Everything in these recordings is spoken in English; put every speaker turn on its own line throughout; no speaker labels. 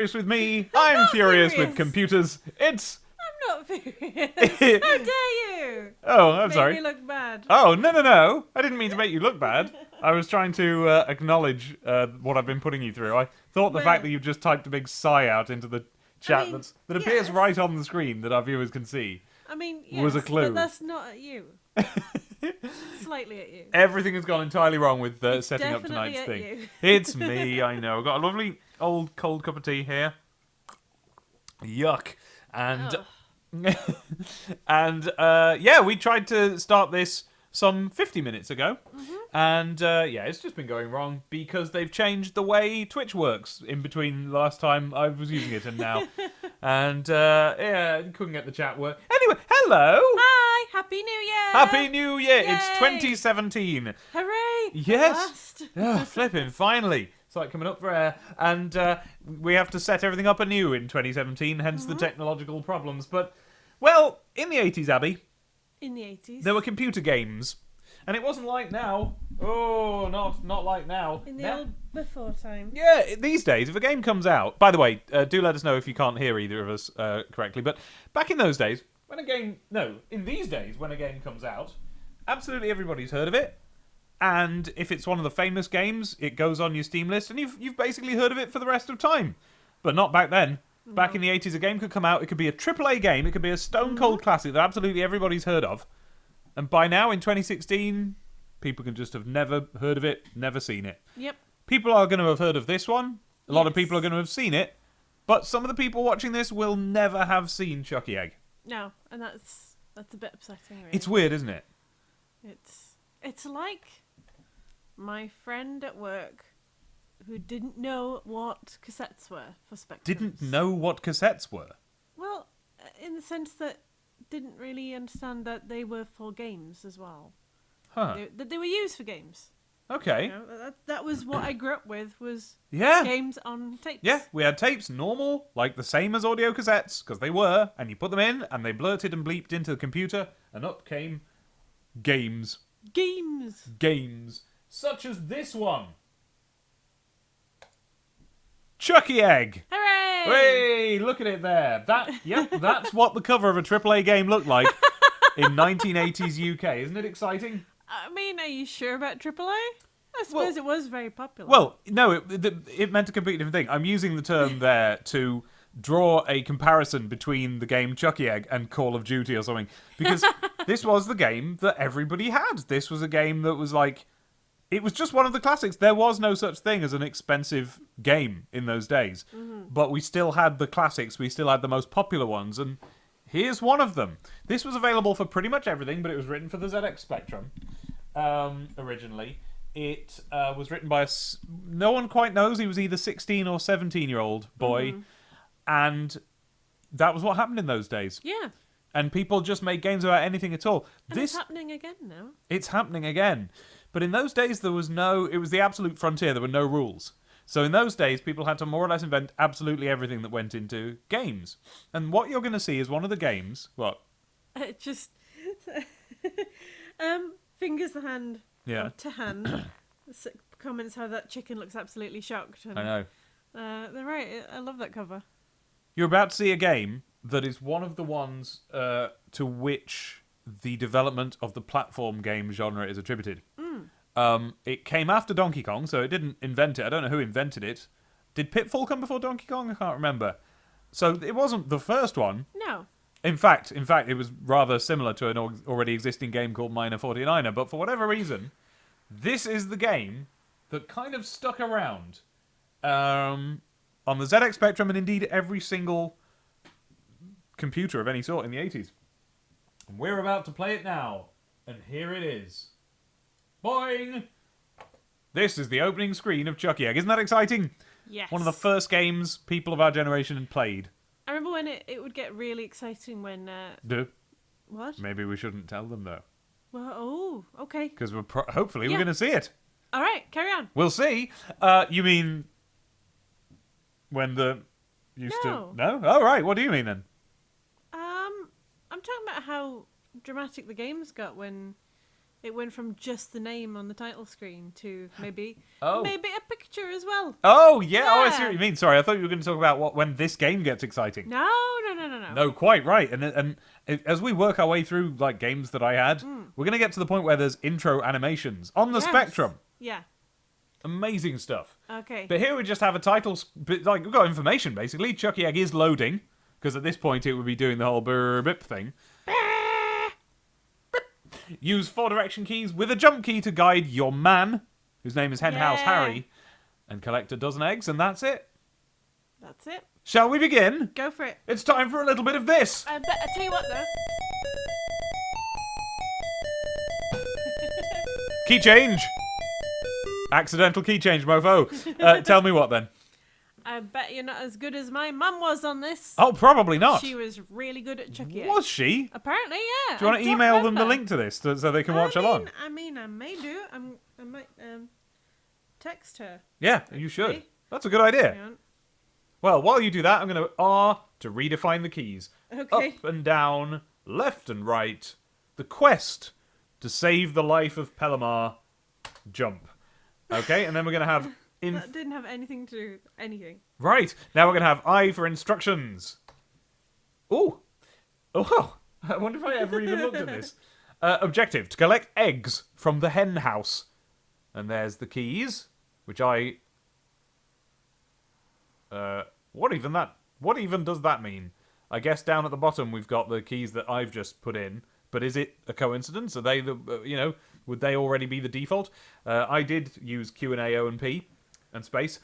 Furious with me. I'm furious with
furious.
computers. It's.
I'm not furious. How dare you?
Oh, I'm
Make
sorry.
me look bad.
Oh, no. I didn't mean to make you look bad. I was trying to acknowledge what I've been putting you through. I thought the fact
Well,
that you just typed a big sigh out into the chat
mean,
that appears
yes.
right on the screen that our viewers can see
I mean,
was
yes,
a clue.
but that's not at you. Slightly at you.
Everything has gone entirely wrong with
It's
setting up
definitely
tonight's
at
thing.
you.
It's me, I know. I've got a lovely old cold cup of tea here. Yuck. And
Ugh.
and yeah, we tried to start this some 50 minutes ago. And yeah, it's just been going wrong because they've changed the way Twitch works in between the last time I was using it and now. And yeah, couldn't get the chat work. Anyway, hello!
Hi, Happy New Year!
Happy New Year! It's
Yay!
2017.
Hooray!
Yes!
At last.
Flipping, finally. It's like coming up for air. And we have to set everything up anew in 2017, hence the technological problems. But, well, in the 80s, Abby,
In the 80s.
there were computer games. And it wasn't like now. Oh, not like now.
In the
Now-
old before time.
Yeah, these days, if a game comes out... By the way, do let us know if you can't hear either of us correctly. But back in those days, when a game... No, in these days, when a game comes out, absolutely everybody's heard of it. And if it's one of the famous games, it goes on your Steam list, and you've basically heard of it for the rest of time. But not back then. Back in the 80s, a game could come out, it could be a AAA game, it could be a stone-cold classic that absolutely everybody's heard of. And by now, in 2016, people can just have never heard of it, never seen it.
Yep.
People are going to have heard of this one. A lot of
Yes.
people are going to have seen it. But some of the people watching this will never have seen Chuckie Egg.
No, and that's a bit upsetting, really.
It's weird, isn't it?
It's like my friend at work who didn't know what cassettes were for Spectrum.
Didn't know what cassettes were.
Well, in the sense that didn't really understand that they were for games as well.
Huh.
That they were used for games.
Okay.
You know, that was what I grew up with, was
Yeah.
games on tapes.
Yeah, we had tapes, normal, like the same as audio cassettes, because they were, and you put them in, and they blurted and bleeped into the computer, and up came games.
Games!
Games. Such as this one. Chuckie Egg.
Hooray!
Hey, look at it there. That's what the cover of a AAA game looked like in 1980s UK. Isn't it exciting?
I mean, are you sure about AAA? I suppose it was very popular.
Well, no, it meant a completely different thing. I'm using the term there to draw a comparison between the game Chuckie Egg and Call of Duty or something. Because this was the game that everybody had. This was a game that was like... It was just one of the classics. There was no such thing as an expensive game in those days. But we still had the classics. We still had the most popular ones. And here's one of them. This was available for pretty much everything, but it was written for the ZX Spectrum originally. It was written by no one quite knows. He was either 16 or 17-year-old boy. And that was what happened in those days.
yeah.
And people just made games about anything at all.
And it's happening again now.
It's happening again. But in those days, there was it was the absolute frontier. There were no rules. So in those days, people had to more or less invent absolutely everything that went into games. And what you're going to see is one of the games, what?
It just... fingers the hand.
Yeah.
Or to hand. Comments how that chicken looks absolutely shocked. And,
I know.
they're right. I love that cover.
You're about to see a game that is one of the ones to which the development of the platform game genre is attributed. It came after Donkey Kong, so it didn't invent it. I don't know who invented it. Did Pitfall come before Donkey Kong? I can't remember. So it wasn't the first one.
No.
In fact, it was rather similar to an already existing game called Miner 49er, but for whatever reason, this is the game that kind of stuck around on the ZX Spectrum and indeed every single computer of any sort in the 80s. And we're about to play it now, and here it is. Boing! This is the opening screen of Chuckie Egg. Isn't that exciting?
Yes.
One of the first games people of our generation had played.
I remember when it would get really exciting when... What?
Maybe we shouldn't tell them, though.
Well, oh, okay.
Because hopefully we're
Yeah.
going to see it.
All right, carry on.
We'll see. You mean when the used
No.
to? No. Oh right. What do you mean then?
I'm talking about how dramatic the games got when it went from just the name on the title screen to maybe
Oh.
maybe a picture as well.
Oh, yeah. Oh, I see
Yeah.
what you mean. Sorry, I thought you were going to talk about when this game gets exciting.
No.
No, quite right. And as we work our way through like games that I had, we're going to get to the point where there's intro animations on the
Yes.
Spectrum.
Yeah.
Amazing stuff.
Okay.
But here we just have a title, like we've got information basically. Chuckie Egg is loading, because at this point it would be doing the whole brr bip thing. Use 4 direction keys with a jump key to guide your man, whose name is Henhouse
Yeah.
Harry, and collect a dozen eggs, and that's it.
That's it.
Shall we begin?
Go for it.
It's time for a little bit of this.
I tell you what though.
Key change. Accidental key change, mofo. Tell me what then.
I bet you're not as good as my mum was on this.
Oh, probably not.
She was really good at Chuckie.
Was she?
Apparently, yeah.
Do you want to email them the link to this so they can watch along?
I may do. I might text her.
Yeah, you should.
Okay.
That's a good idea.
Hang on.
Well, while you do that, I'm going to R to redefine the keys.
Okay.
Up and down, left and right. The quest to save the life of Pelamar. Jump. Okay, and then we're going to have...
That didn't have anything to do with anything.
Right, now we're going to have I for instructions. Ooh. Oh, I wonder if I ever even looked at this. Objective, to collect eggs from the hen house. And there's the keys, which I... what even does that mean? I guess down at the bottom we've got the keys that I've just put in. But is it a coincidence? Are they the, would they already be the default? I did use Q and A, O and P, and space.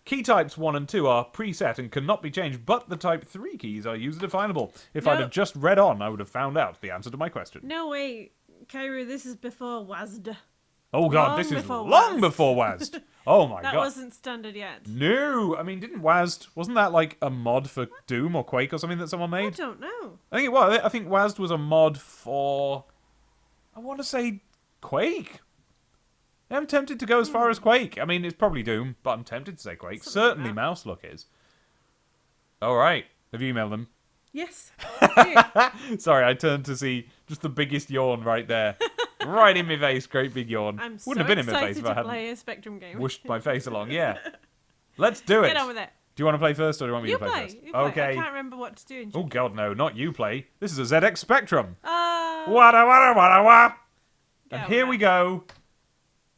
Key types 1 and 2 are preset and cannot be changed, but the type 3 keys are user-definable. If I'd have just read on, I would have found out the answer to my question.
No, wait. Kairu, this is before WASD.
Oh god,
Long
this is
before
long
WASD.
before WASD. Oh my
That
god.
wasn't standard yet.
No, I mean, didn't WASD, wasn't that like a mod for Doom or Quake or something that someone
I
made?
don't know.
I think it was. I think WASD was a mod for, I want to say Quake. I'm tempted to go as far as Quake. I mean, it's probably Doom, but I'm tempted to say Quake.
Something like
Certainly
that.
Mouse Look is. All right. Have you emailed them?
Yes.
Sorry, I turned to see just the biggest yawn right there. Right in my face. Great big yawn.
I'm so
Wouldn't have been in my face
excited
if I
to
hadn't
play a Spectrum game.
whooshed my face along. Yeah. Let's do it.
Get on with it.
Do you want to play first or do you want me
You
to play
play.
first?
You play.
Okay.
I can't remember what to do in
Oh,
Chuckie.
God, no. Not you play. This is a ZX Spectrum.
Get
Wada wada wada wah. And
on
here
with
we
it.
go.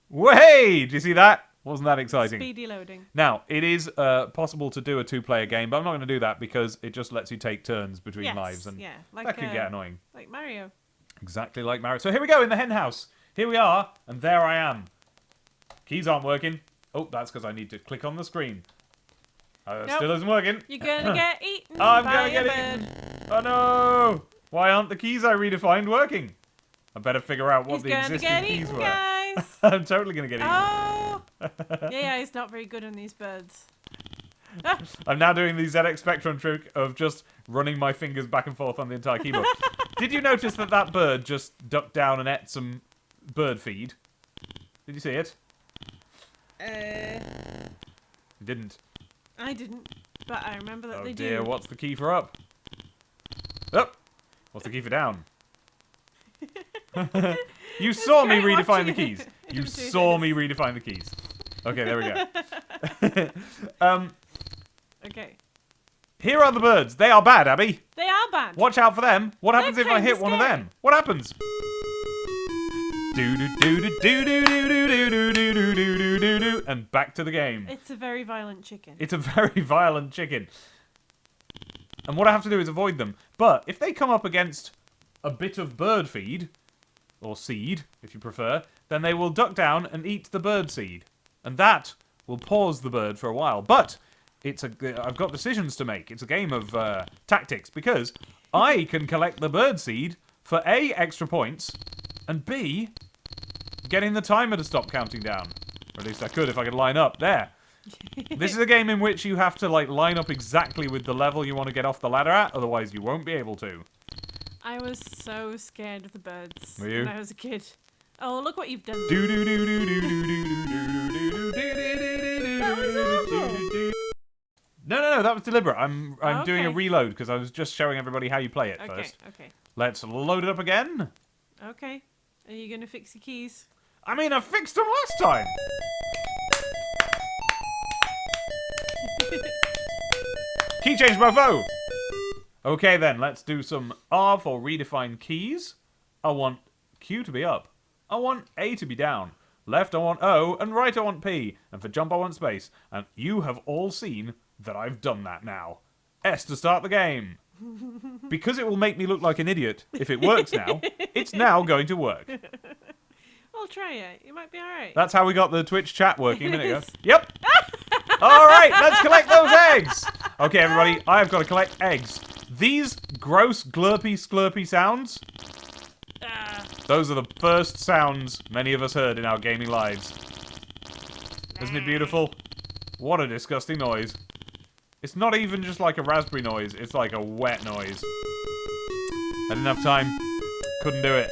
Way! Do you see that? Wasn't that exciting?
Speedy loading.
Now, it is possible to do a 2-player game, but I'm not going to do that because it just lets you take turns between
Yes,
lives, and
yeah, like,
that could get annoying.
Like Mario.
Exactly like Mario. So here we go in the hen house. Here we are, and there I am. Keys aren't working. Oh, that's because I need to click on the screen.
Nope.
Still isn't working.
You're gonna get eaten
I'm
by
gonna
a
get
bird.
eaten. Oh no! Why aren't the keys I redefined working? I better figure out what
He's
the
gonna
existing
get
keys
eaten,
were.
guys.
I'm totally gonna get eaten.
Oh. Yeah, he's not very good on these birds. Ah,
I'm now doing the ZX Spectrum trick of just running my fingers back and forth on the entire keyboard. Did you notice that that bird just ducked down and ate some bird feed? Did you see it? You didn't.
I didn't, but I remember that
Oh
they
dear,
do.
what's the key for up? Up! What's the key for down? You saw me
great
redefine the
watching
keys. You
him do
saw
this.
me redefine the keys. Okay, there we go.
Okay.
Here are the birds. They are bad, Abby.
They are bad.
Watch out for them. What happens if I
kinda
hit one of
scary.
them? What happens? Do do do do do do do do do do do do do do, and back to the game.
It's a very violent chicken.
It's a very violent chicken. And what I have to do is avoid them. But if they come up against a bit of bird feed, or seed, if you prefer, then they will duck down and eat the bird seed. And that will pause the bird for a while. But I've got decisions to make. It's a game of tactics, because I can collect the bird seed for A, extra points, and B, getting the timer to stop counting down. Or at least I could if I could line up. There. This is a game in which you have to line up exactly with the level you want to get off the ladder at, otherwise you won't be able to.
I was so scared of the birds
Were you?
when I was a kid. Oh, look what you've done.
Do do do do do do do do do do.
That was awful.
No, that was deliberate. I'm doing a
Okay.
reload because I was just showing everybody how you play it
Okay,
first.
okay,
Let's load it up again.
okay. Are you going to fix your keys?
I mean, I fixed them last time. Key change, mofo. Okay, then, let's do some R for redefine keys. I want Q to be up. I want A to be down. Left, I want O, and right, I want P. And for jump, I want space. And you have all seen that I've done that now. S to start the game. Because it will make me look like an idiot if it works now, it's now going to work.
I'll try it. You might be alright.
That's how we got the Twitch chat working a minute ago. Yep. All right, let's collect those eggs. Okay, everybody, I have got to collect eggs. These gross, glurpy, sklurpy sounds, those are the first sounds many of us heard in our gaming lives. Isn't it beautiful? What a disgusting noise. It's not even just like a raspberry noise, it's like a wet noise. I didn't have time. Couldn't do it.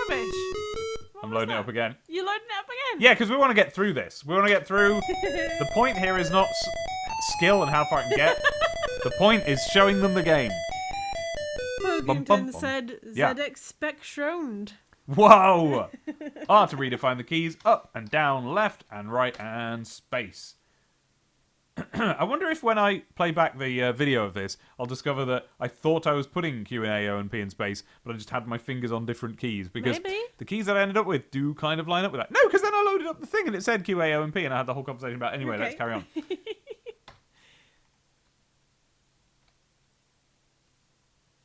Rubbish.
I'm loading it up again.
You're loading it up again?
Yeah, because we want to get through this. We want to get through... The point here is not skill and how far I can get. The point is showing them the game.
Pogington said
Yeah.
ZX Spectroned.
Whoa! R to redefine the keys. Up and down, left and right and space. I wonder if when I play back the video of this, I'll discover that I thought I was putting Q and A, O and P in space, but I just had my fingers on different keys. Because
Maybe.
the keys that I ended up with do kind of line up with that. No, because then I loaded up the thing and it said Q, A, O and P and I had the whole conversation about it. Anyway,
Okay.
let's carry on.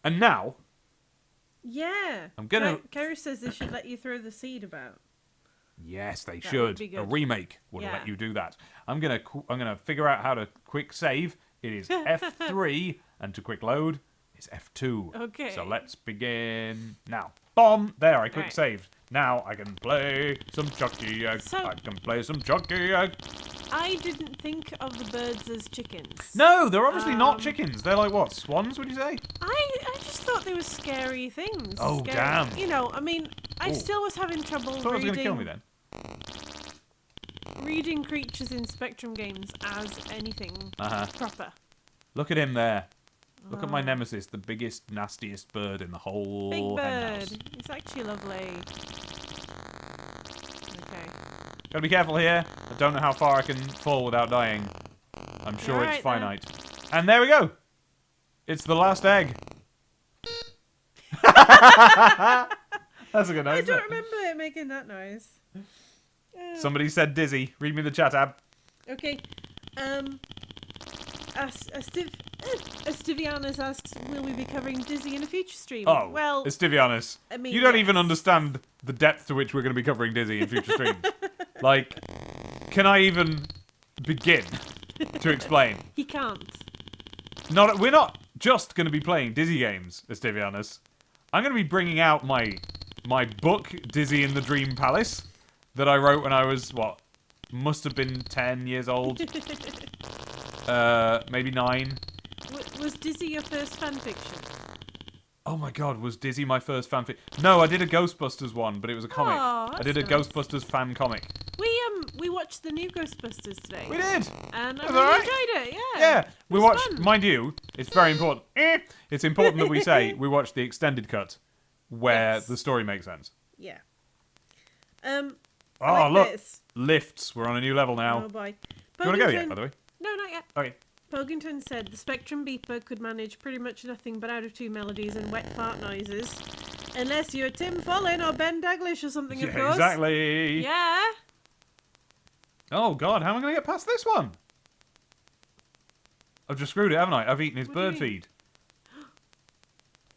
And now...
Yeah.
I'm gonna-
Kerry says they should let you throw the seed about.
Yes, they
That
should.
would be
A
good.
remake would
Yeah.
let you do that. I'm gonna figure out how to quick save. It is F3, and to quick load, it's F2.
Okay.
So let's begin now. Bomb! There, I quick
Right.
saved. Now I can play some Chuckie. I can play some Chuckie.
I didn't think of the birds as chickens.
No, they're obviously not chickens. They're like what? Swans? Would you say?
I just thought they were scary things.
Oh,
Scary-
damn.
You know, I mean, I
Ooh.
still was having trouble
I thought it was
reading,
gonna kill me then.
reading creatures in Spectrum games as anything proper.
Look at him there. Look at my nemesis, the biggest, nastiest bird in the whole
Big bird.
henhouse.
It's actually lovely. Okay.
Gotta be careful here. I don't know how far I can fall without dying. I'm sure it's
Alright, then.
finite. And there we go. It's the last egg. That's a good noise.
I
isn't
don't
it?
remember it making that noise.
Somebody said dizzy. Read me the chat, Ab.
Okay. Astivianus asks, will we be covering Dizzy in a future stream?
Oh,
well,
Estivianus.
I mean,
You don't
yes.
even understand the depth to which we're going to be covering Dizzy in future streams. Like, can I even begin to explain?
he can't.
We're not just going to be playing Dizzy games, Estivianus. I'm going to be bringing out my book, Dizzy in the Dream Palace, that I wrote when I was, what, must have been 10 years old. Maybe 9.
Was Dizzy your first fanfiction?
Oh my god, was Dizzy my first fanfic? No, I did a Ghostbusters one, but it was a comic.
Aw,
I did a
that's nice.
Ghostbusters fan comic.
We watched the new Ghostbusters today.
We did!
And I
Was
really
alright?
enjoyed it, yeah.
Yeah, we
was
watched,
fun.
mind you, it's very important. It's important that we say we watched the extended cut where
Yes.
the story makes sense.
Yeah.
Oh,
I like
look!
this.
Lifts, we're on a new level now.
Oh boy.
Do you want to go yet,
Pogington-
by the way?
No, not yet.
Okay.
Pogington said the Spectrum beeper could manage pretty much nothing but out of tune melodies and wet fart noises. Unless you're Tim Follin or Ben Daglish or something, of
Yeah,
course.
exactly.
Yeah.
Oh god, how am I going to get past this one? I've just screwed it, haven't I? I've eaten his
What do you
bird
mean?
feed.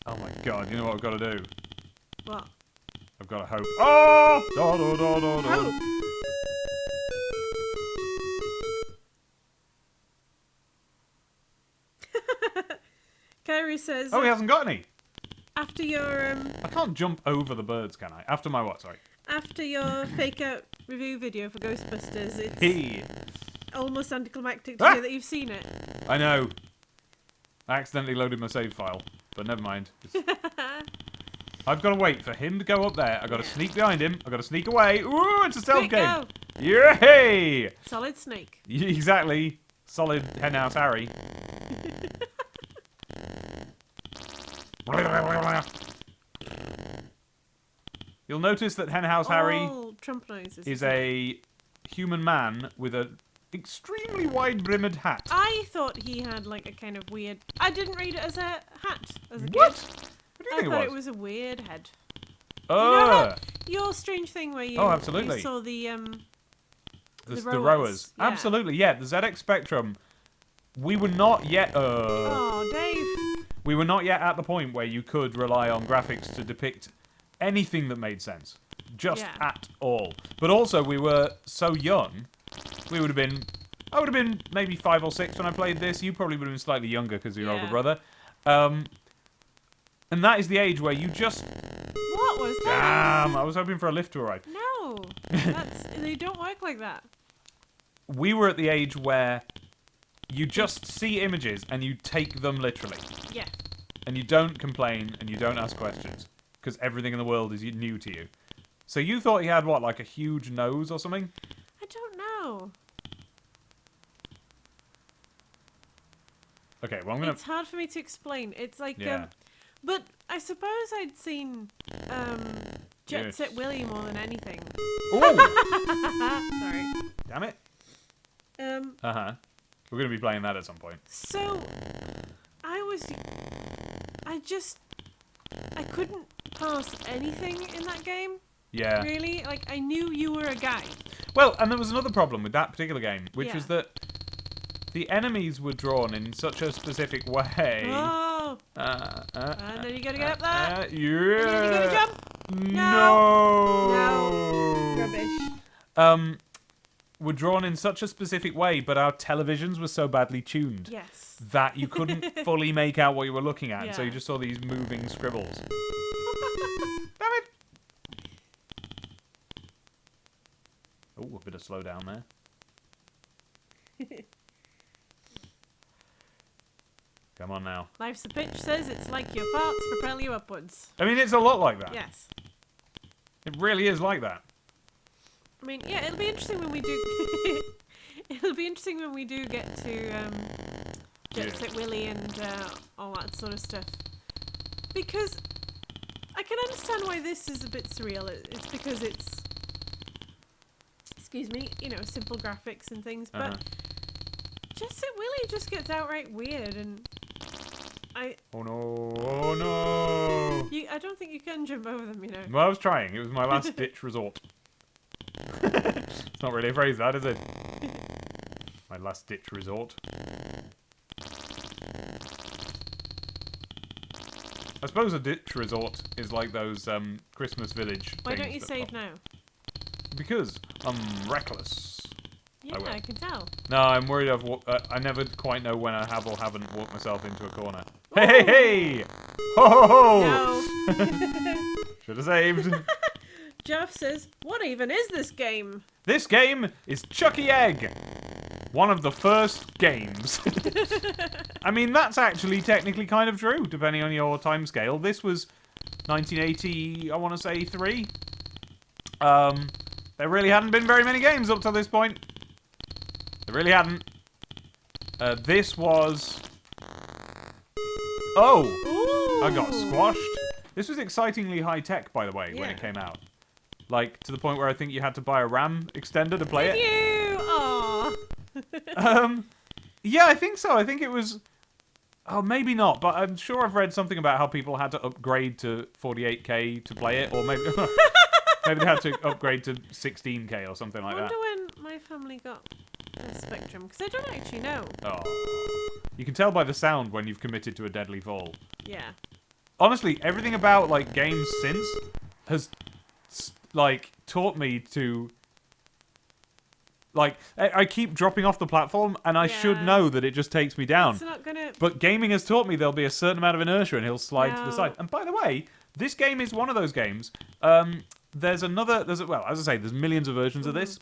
Oh my god, you know what I've got to do?
What?
I've got to hope. Oh! Da, da, da, da, da.
Hope. Kyrie says
Oh, he hasn't got any.
after your
I can't jump over the birds, can I? After my what? Sorry.
after your fake out review video for Ghostbusters, it's
He.
almost anticlimactic to
Ah!
hear that you've seen it.
I know. I accidentally loaded my save file, but never mind. I've got to wait for him to go up there. I've got to sneak behind him. I've got to sneak away. Ooh, it's a stealth
Quick,
game.
go.
Yay!
Solid Snake.
Exactly. Solid henhouse Harry. You'll notice that Henhouse Harry
All Trump noises.
is a human man with a extremely wide-brimmed hat.
I thought he had like a kind of weird. I didn't read it as a hat as a kid.
What? What do you
I
think
thought
it
it
was?
was a weird head.
Oh,
Your strange thing where you,
absolutely.
you saw the
the
rowers.
rowers.
Yeah.
Absolutely, yeah. The ZX Spectrum. We were not yet.
Oh, Dave.
We were not yet at the point where you could rely on graphics to depict anything that made sense. Just
Yeah.
at all. But also, we were so young. We would have been. I would have been maybe 5 or 6 when I played this. You probably would have been slightly younger because of your older
Yeah.
brother. And that is the age where you just.
What was that?
Damn! I was hoping for a lift to arrive.
No, they don't work like that.
We were at the age where you just see images and you take them literally.
Yeah.
And you don't complain and you don't ask questions because everything in the world is new to you. So you thought he had what, like a huge nose or something?
I don't know.
Okay, well I'm gonna.
It's hard for me to explain. It's like
Yeah.
but I suppose I'd seen Jet
Yes.
Set Willy more than anything.
Oh!
Sorry.
Damn it!
Um.
We're gonna be playing that at some point.
So I couldn't pass anything in that game.
Yeah.
Really? Like I knew you were a guy.
Well, and there was another problem with that particular game, which
Yeah.
was that the enemies were drawn in such a specific way.
Oh. And then you gotta get up there.
Yeah.
And then you gotta jump.
No.
Rubbish.
Were drawn in such a specific way, but our televisions were so badly tuned
Yes.
that you couldn't fully make out what you were looking at. So
Yeah.
you just saw these moving scribbles. Damn it! Oh, a bit of slowdown there. Come on now.
Life's a Pitch says it's like your farts propel you upwards.
I mean, it's a lot like that.
Yes.
It really is like that.
I mean, yeah, it'll be interesting when we do. It'll be interesting when we do get to Jet Set Willy and all that sort of stuff. Because I can understand why this is a bit surreal. It's because it's, excuse me, you know, simple graphics and things. But Jet Set Willy just gets outright weird, and
Oh no! Oh no!
I don't think you can jump over them. You know.
Well, I was trying. It was my last ditch resort. It's not really a phrase, that is it? My last ditch resort. I suppose a ditch resort is like those Christmas village.
Why don't
things
you
that
save
pop-
now?
Because I'm reckless.
Yeah,
will.
I can tell.
No, I'm worried I never quite know when I have or haven't walked myself into a corner. Hey, hey, hey! Ho, ho, ho!
No.
Should have saved.
Jeff says, "What even is this game?"
This game is Chuckie Egg. One of the first games. I mean, that's actually technically kind of true, depending on your time scale. This was 1980, I want to say, 3. There really hadn't been very many games up to this point. There really hadn't. This was... Oh!
Ooh.
I got squashed. This was excitingly high-tech, by the way, when
Yeah.
it came out. Like, to the point where I think you had to buy a RAM extender to play it.
You! Aw.
Yeah, I think so. I think it was... Oh, maybe not, but I'm sure I've read something about how people had to upgrade to 48K to play it, or maybe... maybe they had to upgrade to 16K or something like
I
that.
wonder when my family got a Spectrum, because I don't actually know.
Oh. You can tell by the sound when you've committed to a deadly fall.
Yeah.
Honestly, everything about, like, games since has, like, taught me to... Like, I keep dropping off the platform, and I should
Yeah.
know that it just takes me down.
It's not gonna...
But gaming has taught me there'll be a certain amount of inertia, and he'll slide to the
No.
side. And by the way, this game is one of those games. There's another... well, as I say, there's millions of versions of this.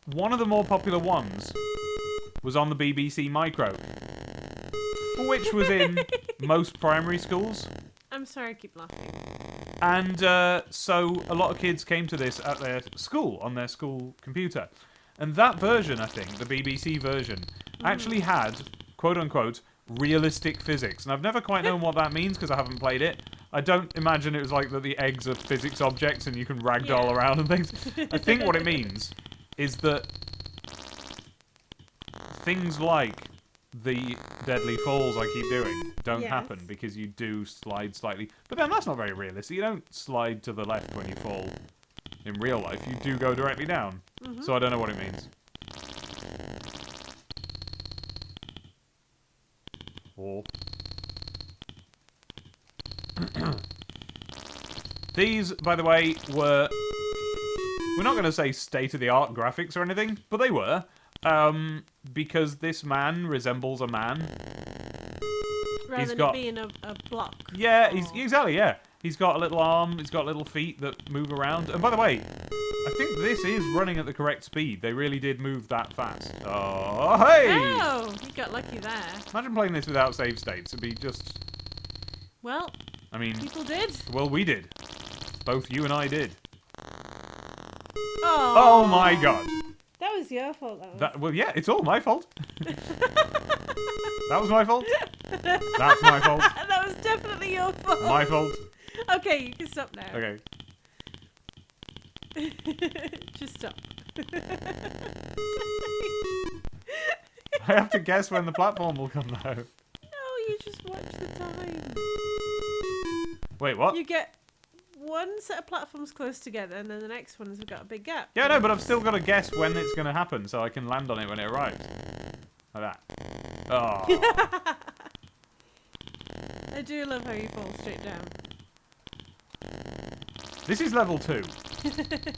One of the more popular ones was on the BBC Micro, which was in most primary schools.
I'm sorry, I keep laughing.
And so a lot of kids came to this at their school, on their school computer. And that version, I think, the BBC version, actually had, quote-unquote, realistic physics. And I've never quite known what that means because I haven't played it. I don't imagine it was like that the eggs are physics objects and you can ragdoll
Yeah.
around and things. I think what it means is that things like the deadly falls I keep doing don't
Yes.
happen because you do slide slightly. But then that's not very realistic. You don't slide to the left when you fall in real life. You do go directly down. So I don't know what it means. Oh. These, by the way, we're not going to say state-of-the-art graphics or anything, but they were. Because this man resembles a man.
Rather than
got-
it being a block.
Yeah,
or-
exactly, yeah. He's got a little arm, he's got little feet that move around. And by the way, I think this is running at the correct speed. They really did move that fast. Oh, hey!
Oh, you got lucky there.
Imagine playing this without save states. It'd be just...
Well,
I mean,
people did.
well, we did. Both you and I did.
Oh.
Oh my god.
That was your fault, though.
Well, yeah, it's all my fault. That was my fault. That's my fault.
That was definitely your fault.
My fault.
Okay, you can stop now.
Okay.
Just stop.
I have to guess when the platform will come, though.
No, you just watch the time.
Wait, what?
You get one set of platforms close together, and then the next one's got a big gap.
Yeah, no, but I've still got to guess when it's going to happen so I can land on it when it arrives. Like that. Oh.
I do love how you fall straight down.
This is level 2.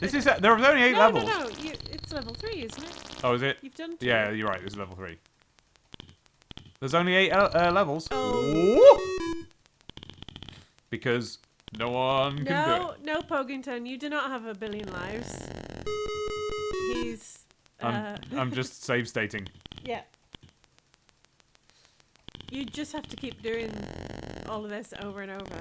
This is... There are only 8
No,
levels.
no, no. It's level 3, isn't it?
Oh, is it?
You've done 2.
Yeah, you're right. This is level 3. There's only 8 levels.
Oh.
Ooh. Because no one can do it.
No, Pogington, you do not have a billion lives. He's...
I'm just save stating.
Yeah. You just have to keep doing all of this over and over.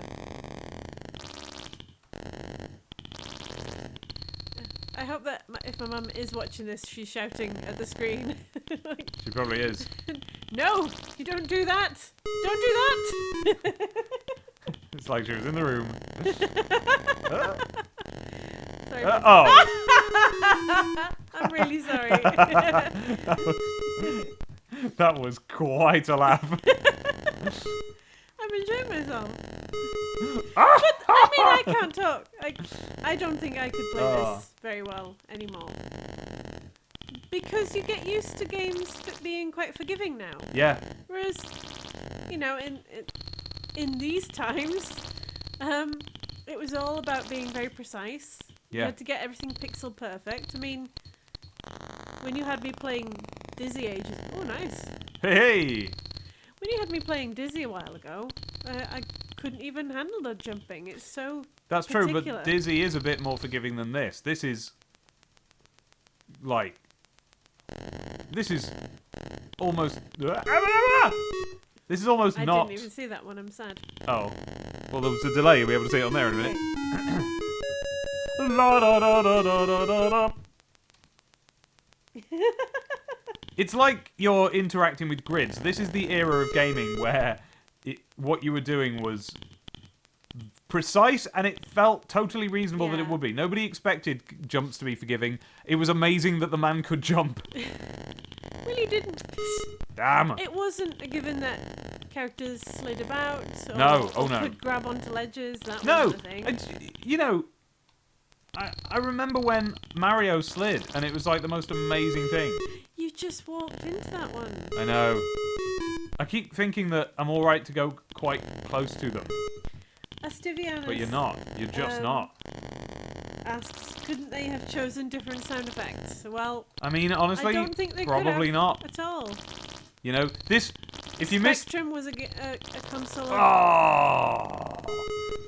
I hope that if my mum is watching this, she's shouting at the screen. Like,
She probably is.
no, you don't do that! Don't do that!
It's like she was in the room.
Sorry.
Oh!
I'm really sorry.
That was quite a laugh.
I'm enjoying myself. But, I mean, I can't talk. I don't think I could play this very well anymore. Because you get used to games being quite forgiving now.
Yeah.
Whereas, you know, in these times, it was all about being very precise. You
Yeah.
had to get everything pixel perfect. I mean, when you had me playing Dizzy ages... Oh, nice.
Hey!
When you had me playing Dizzy a while ago, I couldn't even handle the jumping. It's so
That's true,
particular.
but Dizzy is a bit more forgiving than this. This is... Like... This is... Almost... This is almost
I
not...
didn't even see that one. I'm sad.
Oh. Well, there was a delay. You'll be able to see it on there in a minute. La da da da da da da da. It's like you're interacting with grids. This is the era of gaming where what you were doing was precise and it felt totally reasonable that it
Yeah.
would be. Nobody expected jumps to be forgiving. It was amazing that the man could jump.
Well, you didn't.
Damn.
It wasn't a given that characters slid about or,
No, oh
or
no.
could grab onto ledges. That
No,
wasn't a thing.
you know, I remember when Mario slid and it was like the most amazing thing.
You just walked into that one.
I know. I keep thinking that I'm alright to go quite close to them,
Astivianus
but you're not. You're just not.
asks, couldn't they have chosen different sound effects? Well,
I mean, honestly,
I don't think they
probably
could have
not.
at all.
You know, this... If you missed...
Spectrum was a console of...
Oh!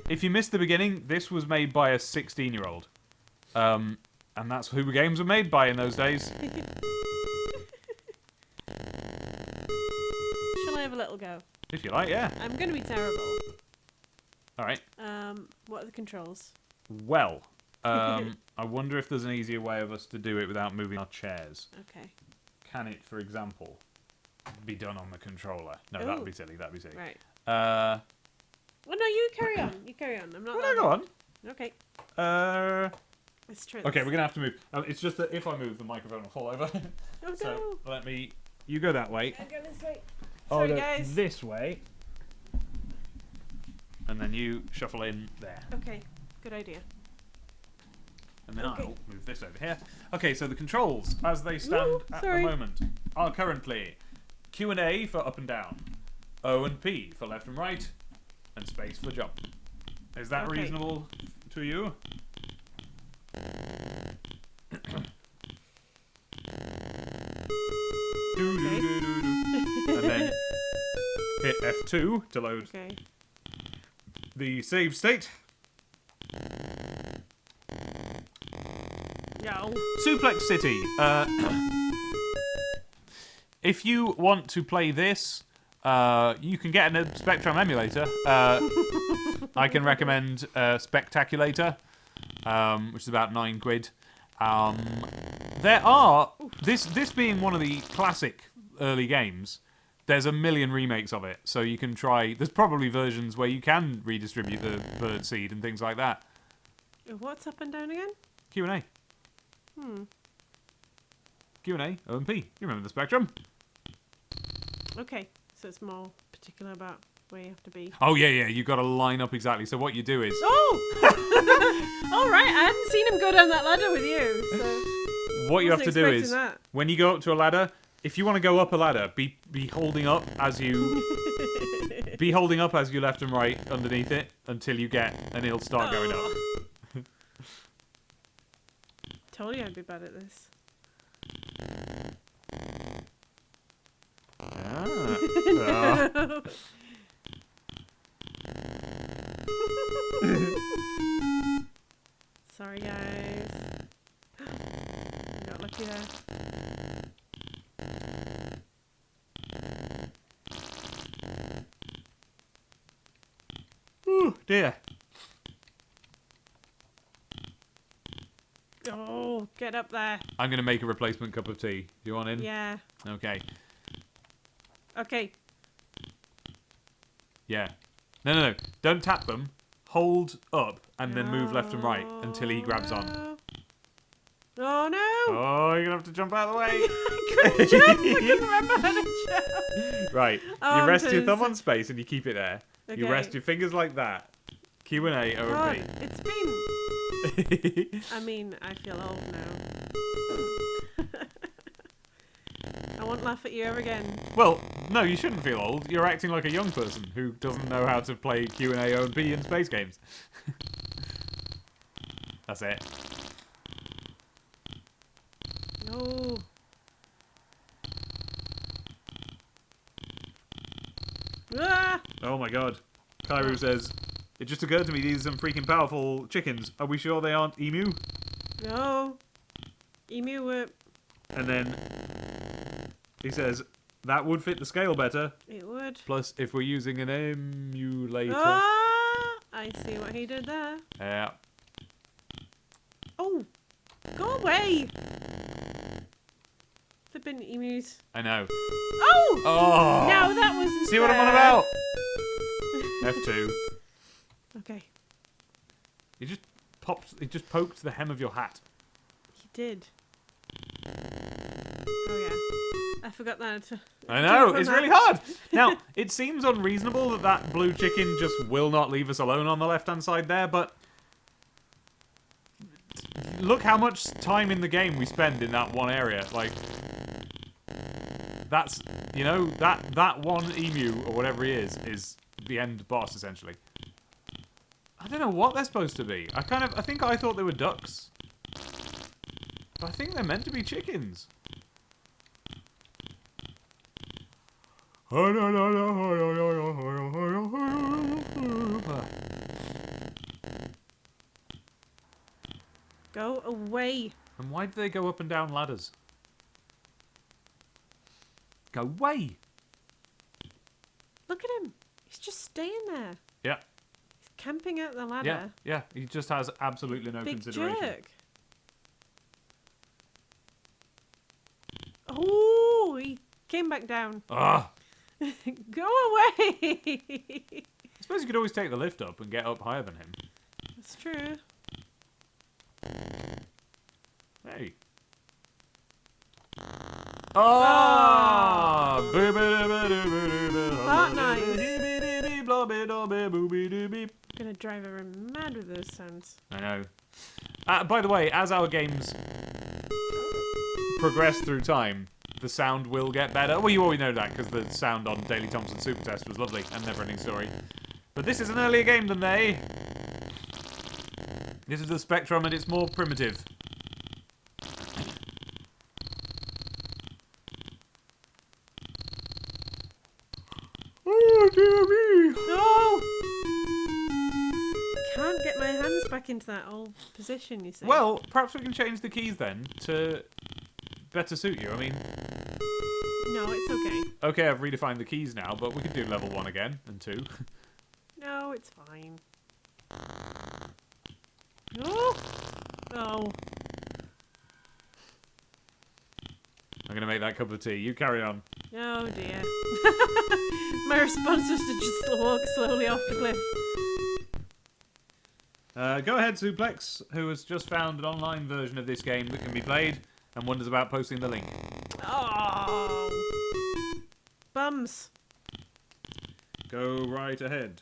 If you missed the beginning, this was made by a 16-year-old. And that's who games were made by in those days.
Shall I have a little go?
If you like, yeah.
I'm going to be terrible.
Alright.
What are the controls?
Well, I wonder if there's an easier way of us to do it without moving our chairs.
Okay.
Can it, for example, be done on the controller? No, that would
Ooh.
be silly. That'd be silly.
Right. Well, no, you carry on. You carry on. I'm not.
Oh, no, go on.
Okay. Let's try.
Okay,
this.
we're gonna have to move. It's just that if I move, the microphone will fall over.
Oh
So
no.
let me. You go that way.
I'll go this way.
I'll
Sorry,
go
guys.
this way. And then you shuffle in there.
Okay. Good idea.
And then
Okay.
I'll move this over here. Okay, so the controls, as they stand
Ooh,
at
sorry.
the moment, are currently Q and A for up and down, O and P for left and right, and space for jump. Is that
Okay.
reasonable to you? And then hit F2 to load
Okay.
the save state.
No.
Suplex City. If you want to play this, you can get a Spectrum emulator. I can recommend Spectaculator, which is about £9. There are this being one of the classic early games. There's a million remakes of it, so you can try. There's probably versions where you can redistribute the bird seed and things like that.
What's up and down again?
Q and A. Q&A, O and P. You remember the Spectrum?
Okay. So it's more particular about where you have to be.
Oh, yeah, you got to line up exactly. So what you do is...
Oh! All right. I hadn't seen him go down that ladder with you. So
What you have to
wasn't
do is,
expecting that.
when you go up to a ladder, if you want to go up a ladder, be holding up as you... be holding up as you left and right underneath it until you get... and it'll start going up.
Told you I'd be bad at this.
Ah.
Sorry, guys. Got lucky there.
Ooh, dear.
Oh, get up there.
I'm going to make a replacement cup of tea. Do you want in?
Yeah.
Okay.
Okay.
Yeah. No. Don't tap them. Hold up and then move left and right until he grabs on.
Oh no!
Oh, you're going to have to jump out of the way.
I couldn't jump. I couldn't remember how to jump.
Right.
Oh,
You
I'm
rest your
so
thumb
sick.
on space and you keep it there. You
Okay.
rest your fingers like that. Q and A, O
God,
and
it's been.
P.
I mean, I feel old now. I won't laugh at you ever again.
Well, no, you shouldn't feel old. You're acting like a young person who doesn't know how to play Q and A, O and P in space games. That's it.
No. Ah!
Oh my god. Kairu says, it just occurred to me these are some freaking powerful chickens. Are we sure they aren't emu?
No. Emu whip.
And then he says, that would fit the scale better.
It would.
Plus, if we're using an emulator...
Ah! I see what he did there.
Yeah.
Oh! Go away! Flippin' emus.
I know.
Oh!
Oh!
No, that wasn't
See what I'm on
fair.
about? F2.
Okay.
He just poked the hem of your hat.
He did. Oh yeah. I forgot that.
I know,
Jump on
it's
that.
really hard. Now, it seems unreasonable that blue chicken just will not leave us alone on the left-hand side there, but look how much time in the game we spend in that one area. Like, that's, you know, that one emu, or whatever he is the end boss, essentially. I don't know what they're supposed to be. I think I thought they were ducks. But I think they're meant to be chickens.
Go away.
And why do they go up and down ladders? Go away!
Look at him. He's just staying there.
Yeah,
He's camping out the ladder.
yeah. He just has absolutely no
Big
consideration.
jerk. Oh, he came back down.
Ah,
Go away.
it's suppose you could always take the lift up and get up higher than him.
That's true.
Hey. Oh!
That nice. I'm gonna drive everyone mad with those sounds.
I know. By the way, as our games progress through time, the sound will get better. Well, you already know that because the sound on Daily Thompson Super Test was lovely and Neverending Story. But this is an earlier game than they. This is the Spectrum and it's more primitive. Oh, dear me.
No! Can't get my hands back into that old position, you see.
Well, perhaps we can change the keys then to better suit you. I mean...
No, it's okay.
Okay, I've redefined the keys now, but we could do level 1 again, and 2.
No, it's fine. Oh! Oh.
I'm going to make that cup of tea. You carry on.
Oh dear. My response was to just walk slowly off the cliff.
Go ahead, Suplex, who has just found an online version of this game that can be played and wonders about posting the link.
Oh! Bums.
Go right ahead.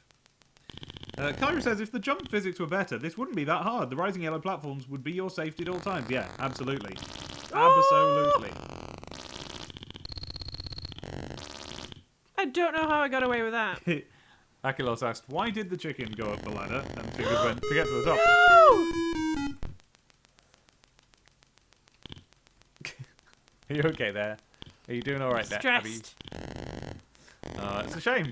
Kyra says, if the jump physics were better, this wouldn't be that hard. The rising yellow platforms would be your safety at all times. Yeah, absolutely. Absolutely.
I don't know how I got away with that.
Akilos asked, why did the chicken go up the ladder? And Fingers went, to get to the top.
No!
Are you okay there? Are you doing alright there, Abby?
Stressed.
It's a shame.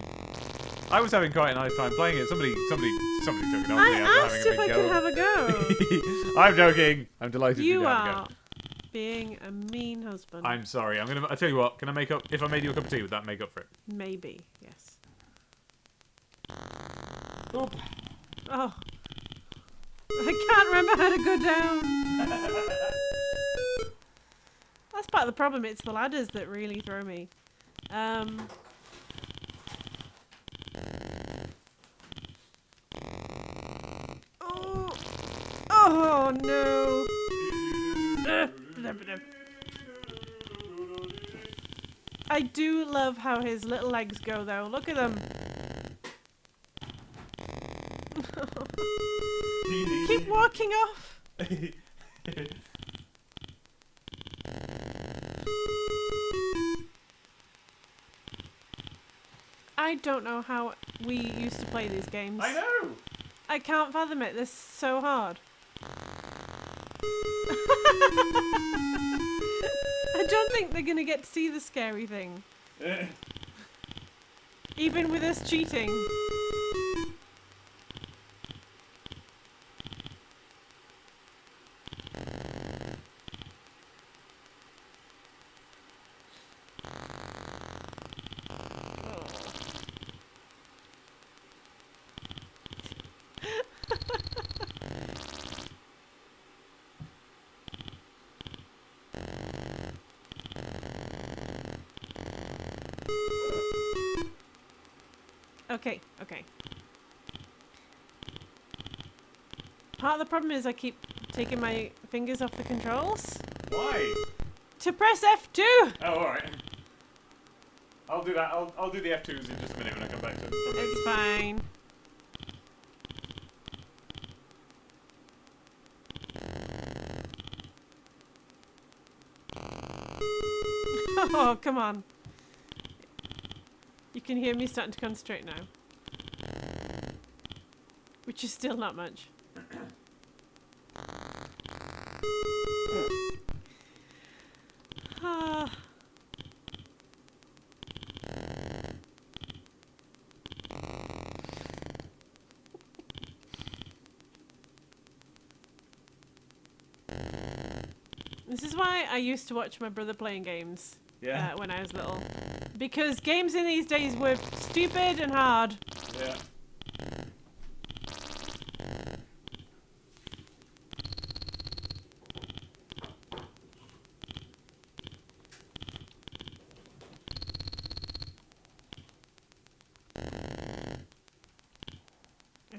I was having quite a nice time playing it. Somebody took it on me
I
after
asked
having
if
a
I
big
could
go.
have a go.
I'm joking. I'm delighted
You
to have a
are
go.
being a mean husband.
I'm sorry. I tell you what, can I make up if I made you a cup of tea, would that make up for it?
Maybe, yes.
Oop.
Oh. I can't remember how to go down. That's part of the problem. It's the ladders that really throw me. Oh. Oh no. I do love how his little legs go though. Look at them. Keep walking off. I don't know how we used to play these games.
I know.
I can't fathom it. This is so hard. I don't think they're gonna get to see the scary thing. Even with us cheating. Okay, okay. Part of the problem is I keep taking my fingers off the controls.
Why?
To press F2!
Oh, alright. I'll do that. I'll do the F2s in just a minute when I come back to
It's fine. Oh, come on. You can hear me starting to concentrate now. Which is still not much. Ah. This is why I used to watch my brother playing games when I was little. Because games in these days were stupid and hard.
Yeah.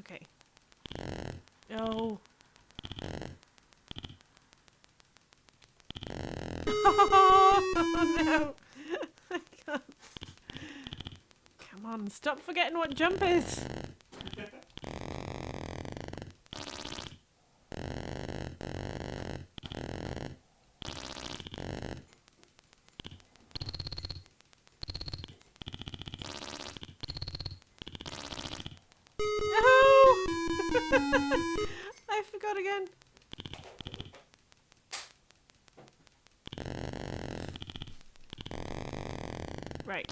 Okay. Oh. Oh no! I can't. Come on, stop forgetting what jump is. I forgot again. Right.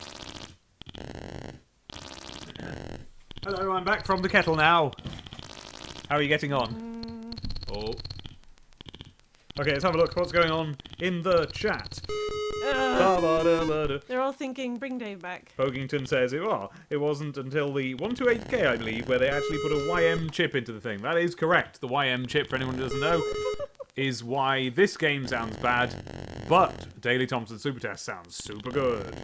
Hello, I'm back from the kettle now. How are you getting on? Oh. Okay, let's have a look. What's going on in the chat?
They're all thinking, bring Dave back.
Pogington says it wasn't until the 128K, I believe, where they actually put a YM chip into the thing. That is correct. The YM chip, for anyone who doesn't know, is why this game sounds bad, but Daley Thompson Super Test sounds super good.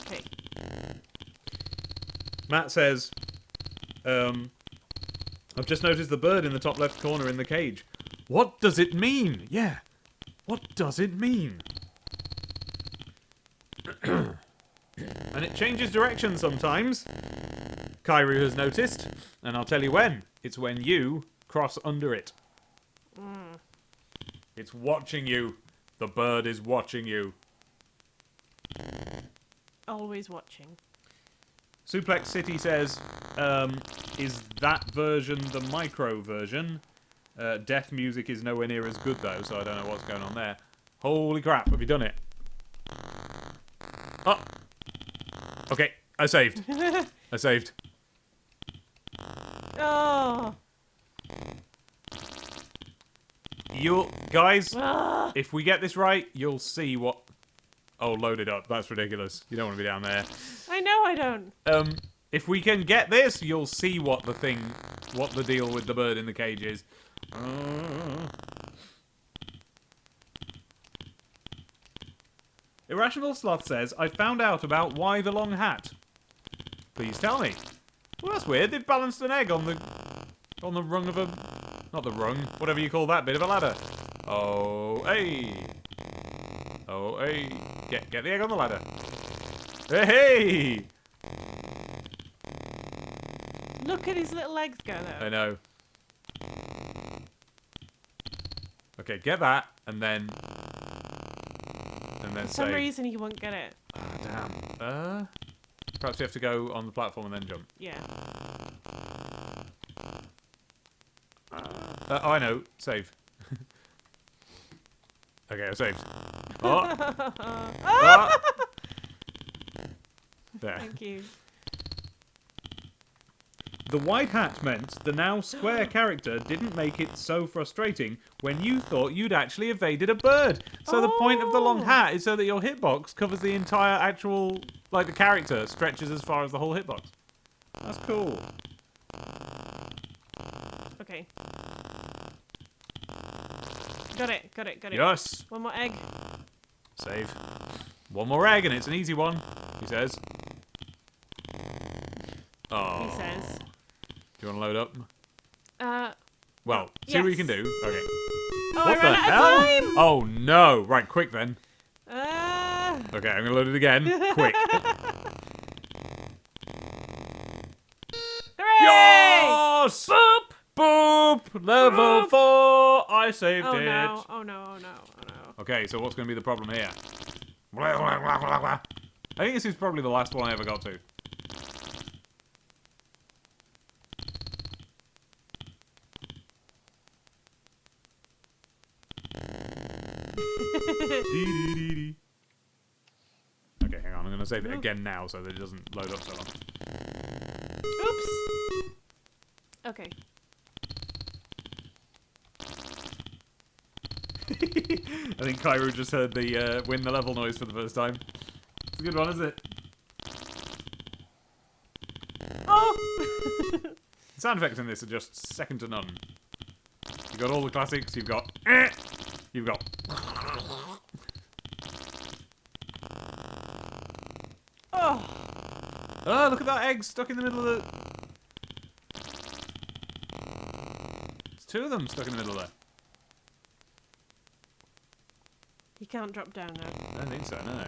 Okay.
Matt says, I've just noticed the bird in the top left corner in the cage. What does it mean? Yeah. What does it mean? And it changes direction sometimes. Kairu has noticed, and I'll tell you when. It's when you cross under it. It's watching you. The bird is watching you.
Always watching.
Suplex City says, is that version the micro version? Death music is nowhere near as good though, so I don't know what's going on there. Holy crap, have you done it? Oh! Okay, I saved. I saved.
Oh!
You'll... Guys, if we get this right, you'll see what... Oh, load it up. That's ridiculous. You don't want to be down there.
I know I don't.
If we can get this, you'll see what the deal with the bird in the cage is. Irrational Sloth says, I found out about why the long hat. Please tell me. Well, that's weird. They've balanced an egg on the rung of a... Not the rung. Whatever you call that bit of a ladder. Oh, hey. Oh, hey. Get the egg on the ladder. Hey!
Look at his little legs go though.
I know. Okay, get that, and then
For some reason he won't get it.
Oh, damn. Perhaps you have to go on the platform and then jump.
Yeah.
Oh, I know. Save. Okay, I saved. Oh. Oh. There.
Thank you.
The white hat meant the now square character didn't make it so frustrating when you thought you'd actually evaded a bird. So the point of the long hat is so that your hitbox covers the entire actual... Like, the character stretches as far as the whole hitbox. That's cool.
Okay. Got it.
Yes!
One more egg.
Save. One more egg and it's an easy one, he says. Oh.
He says.
Do you want to load up? Well, see
yes.
what you can do. Okay.
Oh,
What
I
the
ran out
hell?
of time!
Oh no! Right, quick then.
Ah.
Okay, I'm gonna load it again. Quick.
Hooray!
Yes!
Boop!
Boop! Level 4! I saved
Oh
it.
no, oh no, oh no, oh no.
Okay, so what's gonna be the problem here? I think this is probably the last one I ever got to. Okay, hang on. I'm going to save it again now so that it doesn't load up so long.
Oops! Okay.
I think Kairu just heard the win the level noise for the first time. It's a good one, isn't it?
Oh!
The sound effects in this are just second to none. You've got all the classics, you've got... You've got...
Oh.
Oh, look at that egg stuck in the middle of the... There's two of them stuck in the middle there.
You can't drop down now.
I don't think so, no.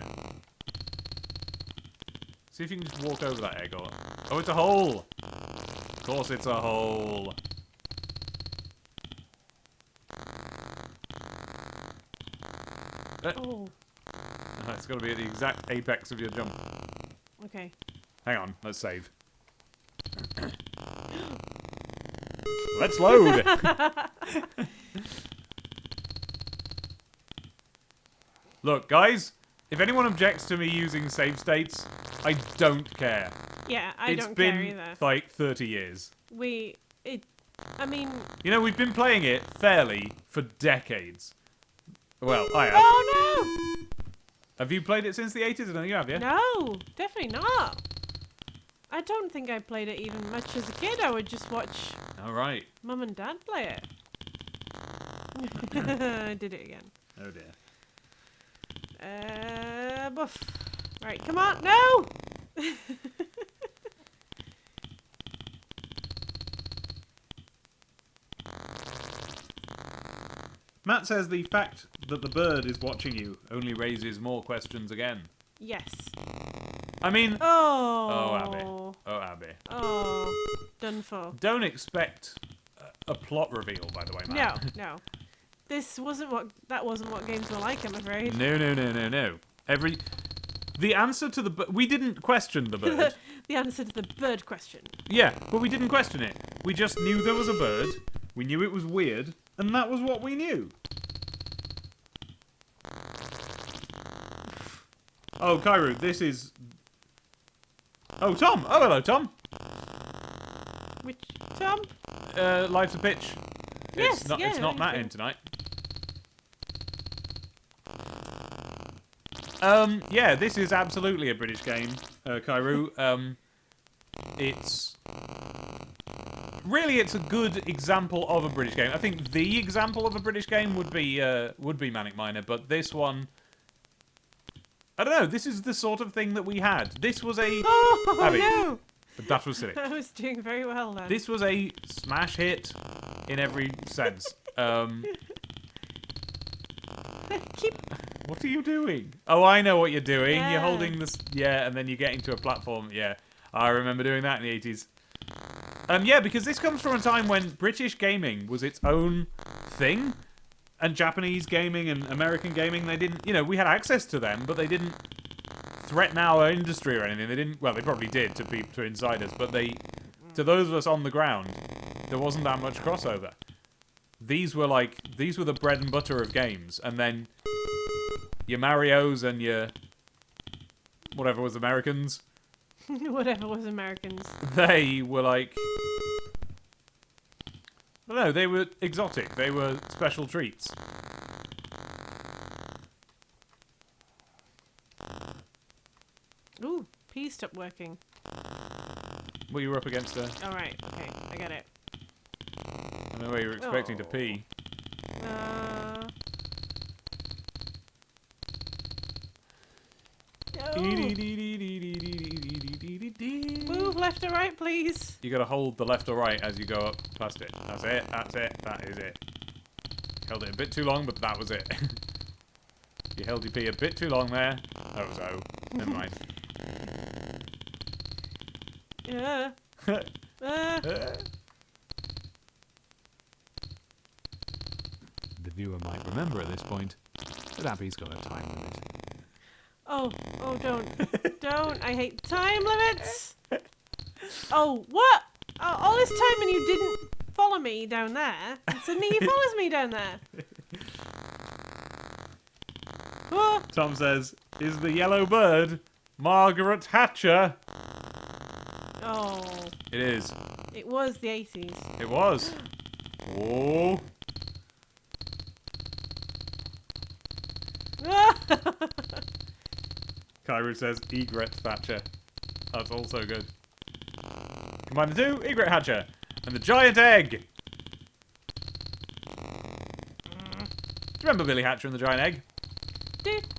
See if you can just walk over that egg or... Oh, it's a hole! Of course it's a hole.
Oh.
It's got to be at the exact apex of your jump.
Okay.
Hang on, let's save. Let's load! Look, guys, if anyone objects to me using save states, I don't care.
Yeah, I don't care either.
It's been, like, 30 years.
I mean...
You know, we've been playing it fairly for decades. Well, I have.
Oh, no!
Have you played it since the 80s? I don't think you have, yeah?
No, definitely not. I don't think I played it even much as a kid. I would just watch
Alright.
Mum and Dad play it. I did it again.
Oh, dear.
Buff. Right, come on. No!
Matt says the fact that the bird is watching you only raises more questions again.
Yes.
I mean...
Oh.
Oh, Abby. Oh, Abby.
Oh. Done for.
Don't expect a plot reveal, by the way, Matt.
No. That wasn't what games were like, I'm afraid.
No. The answer to the... We didn't question the bird.
The answer to the bird question.
Yeah, but we didn't question it. We just knew there was a bird. We knew it was weird. And that was what we knew. Oh, Kairu, this is... Oh, Tom! Oh, hello, Tom!
Which Tom?
Life's a Pitch.
Yes,
it's not,
yeah,
it's not Matt
okay.
in tonight. Yeah, this is absolutely a British game, Kairu. It's... Really, it's a good example of a British game. I think the example of a British game would be Manic Miner, but this one... I don't know, this is the sort of thing that we had. This was a...
Oh,
Abby,
no!
that was silly.
I was doing very well then.
This was a smash hit in every sense.
Keep...
What are you doing? Oh, I know what you're doing.
Yeah.
You're holding this... Yeah, and then you're getting to a platform. Yeah, I remember doing that in the 80s. Yeah, because this comes from a time when British gaming was its own thing, and Japanese gaming and American gaming, they didn't, we had access to them, but they didn't threaten our industry or anything. They didn't, well, they probably did to insiders, but to those of us on the ground, there wasn't that much crossover. These were the bread and butter of games, and then your Marios and your whatever was Americans.
Whatever was Americans.
They were like... I don't know, they were exotic. They were special treats.
Ooh, P stopped working.
Well, you were up against a...
Alright, okay, I got it.
I don't know where you were expecting to pee.
Move left or right, please.
You gotta hold the left or right as you go up past it. That's it, that is it. Held it a bit too long, but that was it. You held your pee a bit too long there. Oh, so. Never mind. The viewer might remember at this point that Abby's got a time limit.
Oh, don't. Don't. I hate time limits. Oh, what? Oh, all this time and you didn't follow me down there. And suddenly he follows me down there. Oh.
Tom says, is the yellow bird Margaret Thatcher?
Oh.
It is.
It was the 80s.
It was. Oh. Kairu says, Egret Thatcher. That's also good. Combine the two, Egret Thatcher. And the giant egg. Do you remember Billy Hatcher and the giant egg?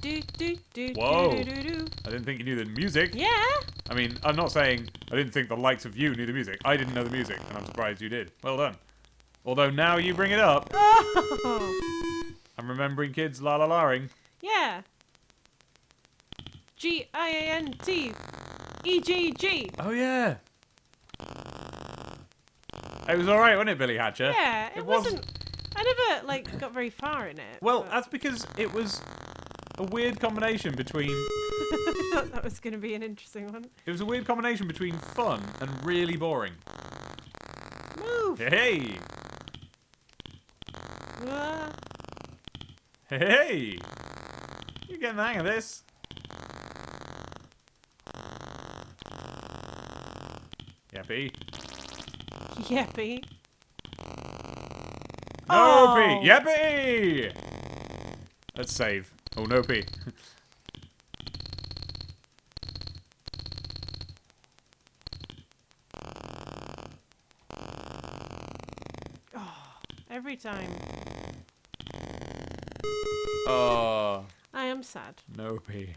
Whoa. I didn't think you knew the music.
Yeah.
I mean, I'm not saying I didn't think the likes of you knew the music. I didn't know the music, and I'm surprised you did. Well done. Although now you bring it up.
Oh.
I'm remembering kids la-la-la-ing.
Yeah. GIANT-EGG.
Oh, yeah. It was alright, wasn't it, Billy Hatcher?
Yeah, it wasn't... I never, like, got very far in it.
Well,
but...
that's because it was a weird combination between...
I thought that was going to be an interesting one.
It was a weird combination between fun and really boring.
Move!
Hey!
Ah.
Hey! You're getting the hang of this. Yappy.
Yappy.
No
Oh.
P! Yappy! Let's save. Oh, no P.
Every time.
Oh.
I am sad.
No P.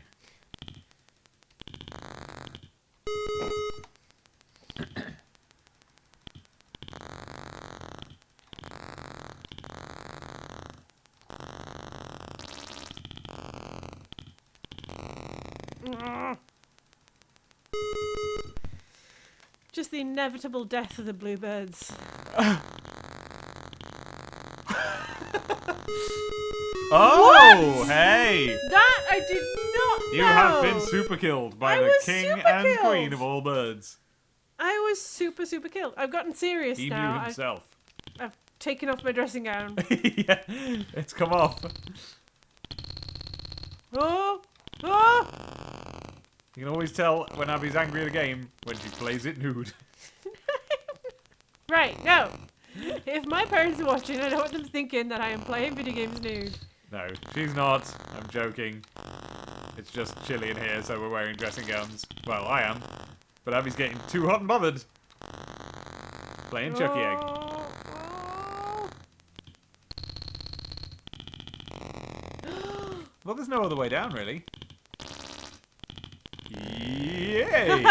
Just the inevitable death of the bluebirds.
Oh,
What?
hey!
That I did not know!
You have been super killed by
I
the
was
king
super
and
killed.
queen of all birds.
I was super killed. I've gotten serious
He
now.
knew himself.
I've taken off my dressing gown.
Yeah, it's come off.
Oh! Oh!
You can always tell when Abby's angry at a game when she plays it nude.
Right, no. If my parents are watching, I don't want them thinking that I am playing video games nude.
No, she's not. I'm joking. It's just chilly in here, so we're wearing dressing gowns. Well, I am. But Abby's getting too hot and bothered. Playing Chuckie Egg.
Oh.
Well, there's no other way down, really. Yay!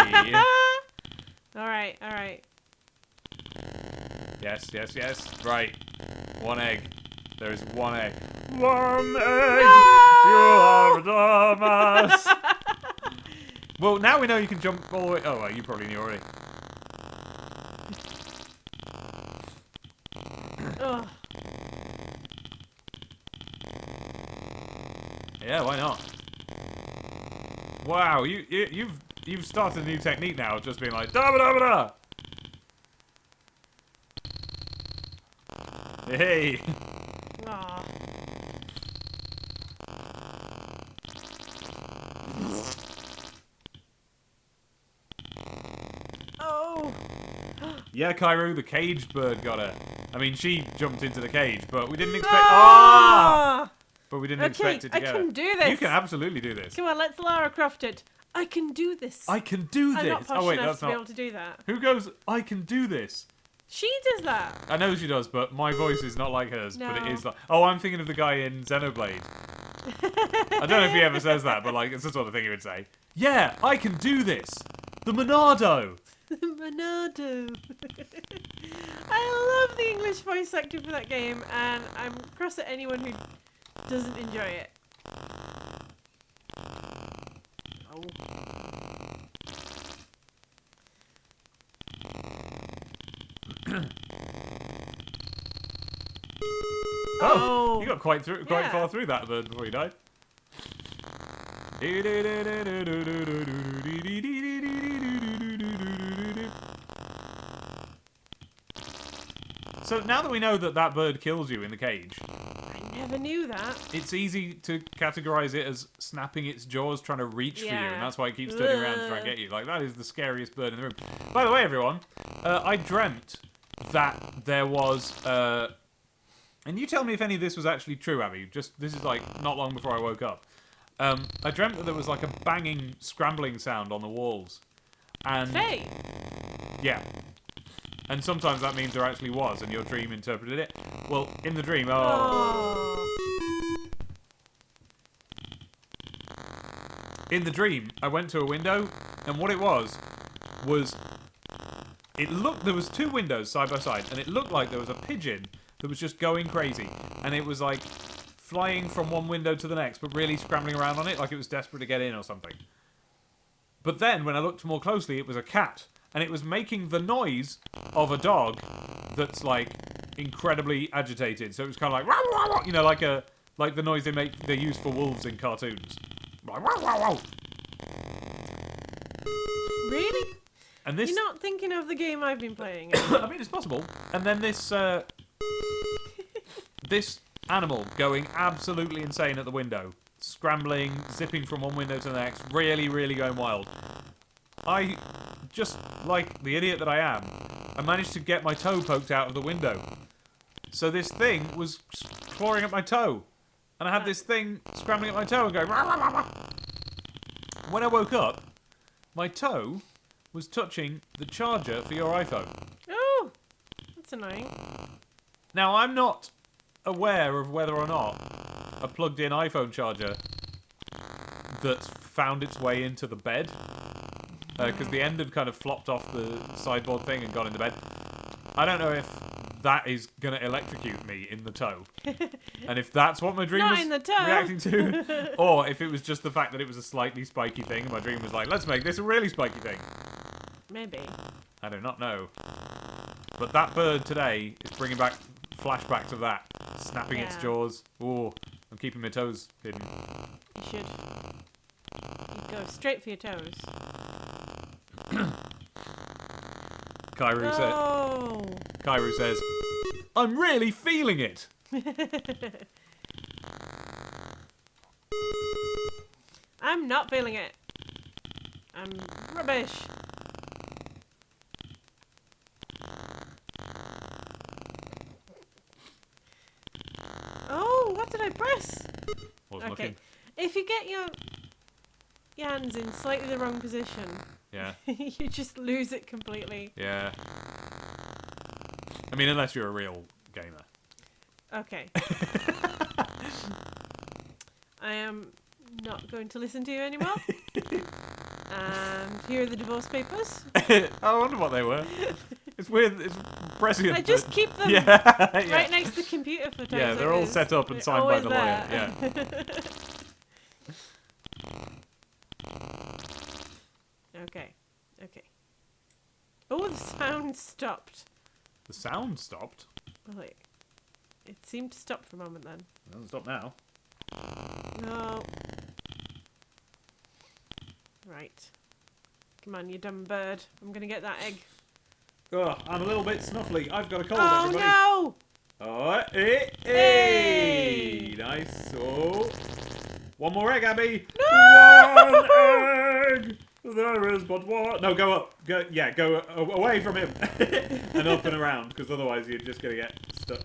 Alright, alright.
Yes, yes, yes. Right. One egg. There is one egg. One egg!
No!
You are a dumbass! Well, now we know you can jump all the way. Oh, well, you probably knew already.
Ugh.
Yeah, why not? Wow, you've started a new technique now of just being like da ba da ba da. Hey.
Aw. Oh.
Yeah, Kairu, the caged bird got her. I mean, she jumped into the cage, but we didn't expect. Ah! But we didn't expect it to
I
get
can
her.
do this.
You can absolutely do this.
Come on, let's Lara Croft it. I can do this.
I can do this.
I'm not posh
Oh wait,
enough
that's
to be able
not.
to do that.
Who goes? I can do this.
She does that.
I know she does, but my voice is not like hers. But it
No.
is like. Oh, I'm thinking of the guy in Xenoblade. I don't know if he ever says that, but like it's the sort of thing he would say. Yeah, I can do this. The Monado.
Monado. I love the English voice acting for that game, and I'm cross at anyone who doesn't enjoy it. Oh.
Oh, you got quite
Yeah.
far through that bird before you died. So now that we know that that bird kills you in the cage,
I never knew that.
it's easy to categorize it as snapping its jaws trying to reach for you,
Yeah.
and that's why it keeps turning around to try and get you. Like, that is the scariest bird in the room. By the way, everyone, I dreamt that there was... and you tell me if any of this was actually true, Abby. Just this is like not long before I woke up. I dreamt that there was like a banging, scrambling sound on the walls. And
Hey.
yeah. And sometimes that means there actually was, and your dream interpreted it. Well, in the dream,
Oh.
in the dream, I went to a window, and what it was it looked, there was two windows side by side, and it looked like there was a pigeon that was just going crazy, and it was like flying from one window to the next, but really scrambling around on it like it was desperate to get in or something. But then, when I looked more closely, it was a cat, and it was making the noise of a dog that's like incredibly agitated. So it was kind of like, you know, like the noise they use for wolves in cartoons.
Really?
And this,
You're not thinking of the game I've been playing.
I mean, it's possible. And then this this animal going absolutely insane at the window, scrambling, zipping from one window to the next, really, really going wild. I, just like the idiot that I am, I managed to get my toe poked out of the window. So this thing was clawing at my toe. And I had this thing scrambling at my toe and going... Rah, rah, rah, rah. When I woke up, my toe was touching the charger for your iPhone.
Oh, that's annoying.
Now, I'm not aware of whether or not a plugged-in iPhone charger that's found its way into the bed, because the end had kind of flopped off the sideboard thing and gone in the bed. I don't know if that is going to electrocute me in the toe. And if that's what my dream
Not
was
in the toe.
reacting to, or if it was just the fact that it was a slightly spiky thing and my dream was like, let's make this a really spiky thing.
Maybe.
I do not know. But that bird today is bringing back flashbacks of that. Snapping its
Yeah.
jaws. Ooh, I'm keeping my toes hidden.
You should. You go straight for your toes.
Kairu says, I'm really feeling it.
I'm not feeling it. I'm rubbish. Oh, what did I press?
Wasn't
Okay.
looking.
If you get your hands in slightly the wrong position,
Yeah.
you just lose it completely.
Yeah. I mean, unless you're a real gamer.
Okay. I am not going to listen to you anymore. And here are the divorce papers.
I wonder what they were. It's weird. It's prescient.
I just keep them
yeah.
right next to the computer for times
Yeah, they're all
like this.
set up and
They're
signed by
always
the lawyer.
there.
Yeah.
Okay. Okay. Oh, the sound stopped.
The sound stopped.
Well, it seemed to stop for a moment then.
It doesn't stop now.
No. Right. Come on, you dumb bird. I'm gonna get that egg.
Ugh, I'm a little bit snuffly. I've got a cold,
Oh
everybody.
no!
Oh, hey,
Hey!
Nice. Oh. One more egg, Abby.
No!
One egg. There is but one. No, go up. Go away from him. And up and around, because otherwise you're just going to get stuck.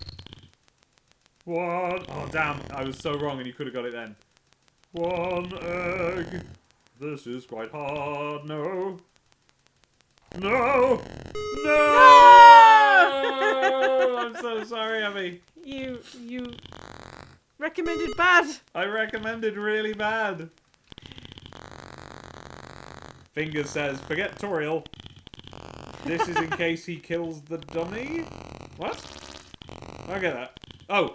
One. Oh, damn. I was so wrong and you could have got it then. One egg. This is quite hard. No. No. No! I'm so sorry, Abby.
You recommended bad.
I recommended really bad. Fingers says, forget Toriel. This is in case he kills the dummy? What? I get that. Oh,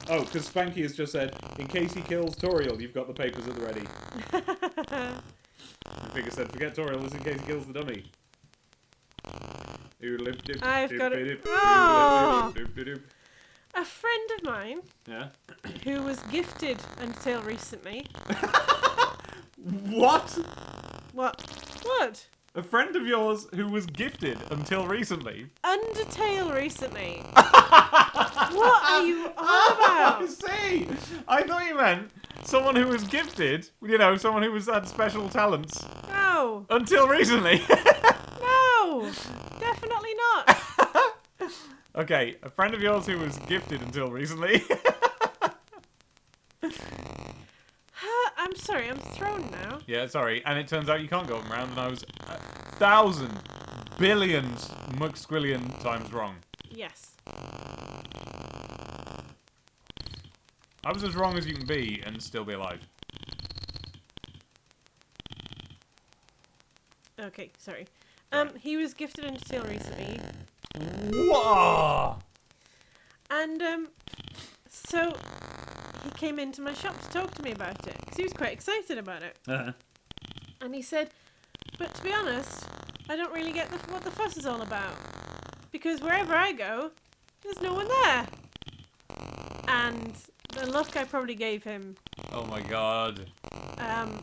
because Spanky has just said, in case he kills Toriel, you've got the papers at the ready. And Fingers said, forget Toriel, this is in case he kills the dummy.
I've got it. Oh! A friend of mine,
Yeah.
who was gifted until recently.
What?
What? What?
A friend of yours who was gifted until recently.
Undertale recently. What are you on
I
about?
see. I thought you meant someone who was gifted. You know, someone who had special talents
No.
until recently.
No. Definitely not.
Okay, a friend of yours who was gifted until recently.
I'm sorry, I'm thrown now.
Yeah, sorry. And it turns out you can't go around, and I was 1,000 billions McSquillion times wrong.
Yes.
I was as wrong as you can be and still be alive.
Okay, sorry.
Right.
He was gifted into Teal recently.
Whoa!
And, so he came into my shop to talk to me about it. Because he was quite excited about it.
Uh-huh.
And he said, but to be honest, I don't really get what the fuss is all about. Because wherever I go, there's no one there. And the look I probably gave him.
Oh my god.
And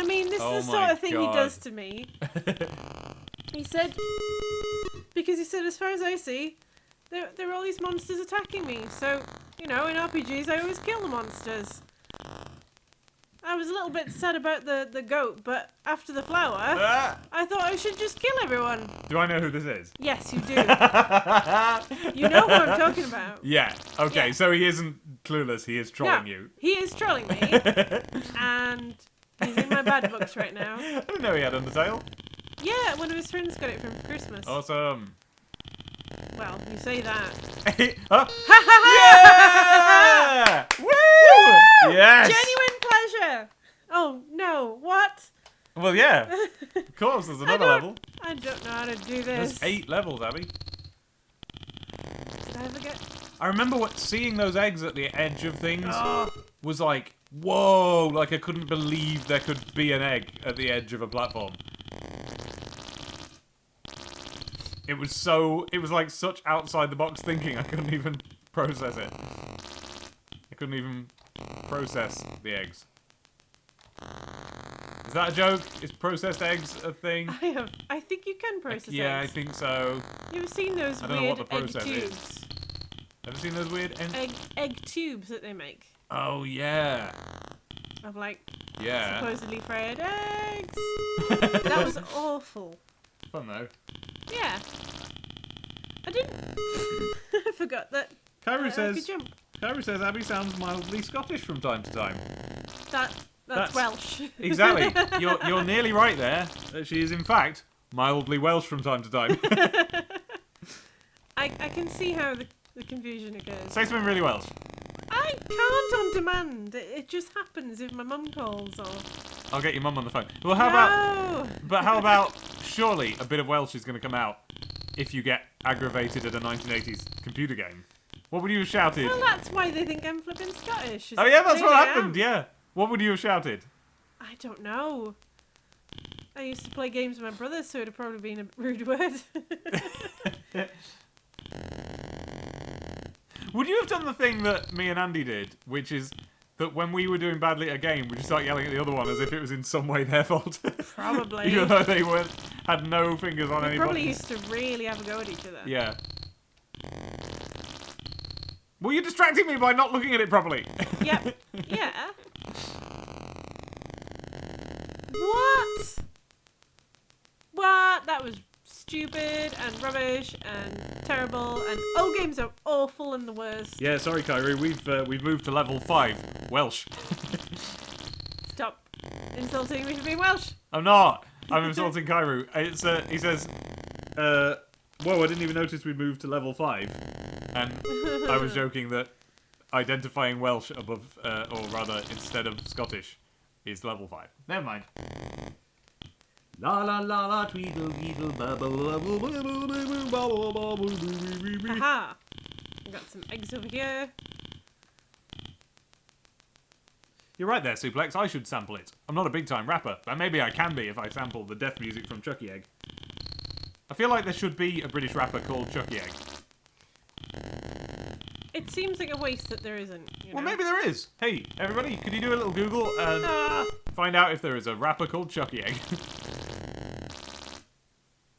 I mean, this is the sort of thing he does to me. He said, because he said, as far as I see, there are all these monsters attacking me. So, you know, in RPGs, I always kill the monsters. I was a little bit sad about the goat, but after the flower, I thought I should just kill everyone.
Do I know who this is?
Yes, you do. You know who I'm talking about.
Yeah. Okay,
Yeah.
so he isn't clueless. He is trolling
No,
you.
he is trolling me. And he's in my bad books right now.
I didn't know he had Undertale.
Yeah, one of his friends got it for him for Christmas.
Awesome.
Well, you say that.
Oh. Yeah! Woo! Yes!
Genuine pleasure! Oh, no. What?
Well, yeah. Of course, there's another level.
I don't know how to do
There's
this.
8 levels, Abby.
Did I ever get...
I remember seeing those eggs at the edge of things
Oh.
was like, whoa, like I couldn't believe there could be an egg at the edge of a platform. It was like such outside the box thinking, I couldn't even process it. I couldn't even process the eggs. Is that a joke? Is processed eggs a thing?
I think you can process
Yeah,
eggs.
I think so.
You ever seen those
I don't know
weird
what the
egg
process
tubes?
is. Ever seen those weird
Egg tubes that they make.
Oh, yeah.
Of like
Yeah.
supposedly fried eggs. That was awful.
Fun though.
Yeah. I didn't... I forgot that
Kyru
I could jump.
Abby sounds mildly Scottish from time to time.
That's Welsh.
Exactly. You're nearly right there. She is in fact mildly Welsh from time to time.
I can see how the confusion occurs.
Say something really Welsh.
I can't on demand. It just happens if my mum calls or...
I'll get your mum on the phone. Well, how about surely a bit of Welsh is going to come out if you get aggravated at a 1980s computer game. What would you have shouted?
Well, that's why they think I'm flipping Scottish.
Oh yeah, that's what
Clearly I
happened.
am.
Yeah. What would you have shouted?
I don't know. I used to play games with my brother, so it'd have probably been a rude word.
Would you have done the thing that me and Andy did, which is that when we were doing badly at a game, we just start yelling at the other one as if it was in some way their fault?
Probably.
Even though they had no fingers on
We
any
probably
buttons.
used to really have a go at each other.
Yeah. Well, you're distracting me by not looking at it properly.
Yep. Yeah. What? What? That was stupid and rubbish and terrible and all games are awful and the worst.
Yeah, sorry, Kyrie. We've moved to level 5, Welsh.
Stop insulting me for being Welsh.
I'm not. I'm insulting Kairu. It's he says, whoa, I didn't even notice we moved to level 5. And I was joking that identifying Welsh above, or rather, instead of Scottish, is level 5. Never mind. La la la la tweedle tweedle bubble.
Aha! I've got some eggs over here.
You're right there, Suplex. I should sample it. I'm not a big-time rapper, but maybe I can be if I sample the death music from Chuckie Egg. I feel like there should be a British rapper called Chuckie Egg.
It seems like a waste that there isn't.
Well, maybe there is. Hey, everybody, could you do a little Google and find out if there is a rapper called Chuckie Egg?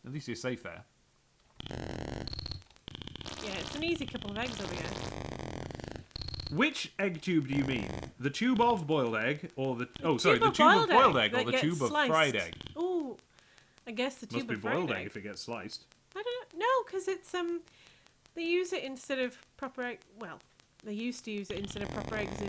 At least you're safe there.
Yeah, it's an easy couple of eggs over here.
Which egg tube do you mean? The tube of boiled egg, or the... Oh, sorry, the
Tube
tube
of
of boiled egg, or
that
the
gets
tube of
sliced.
fried egg?
Ooh, I guess the
Must
tube
be
of fried
boiled egg
egg.
if it gets sliced.
I don't know, because it's they use it instead of proper egg. Well, they used to use it instead of proper eggs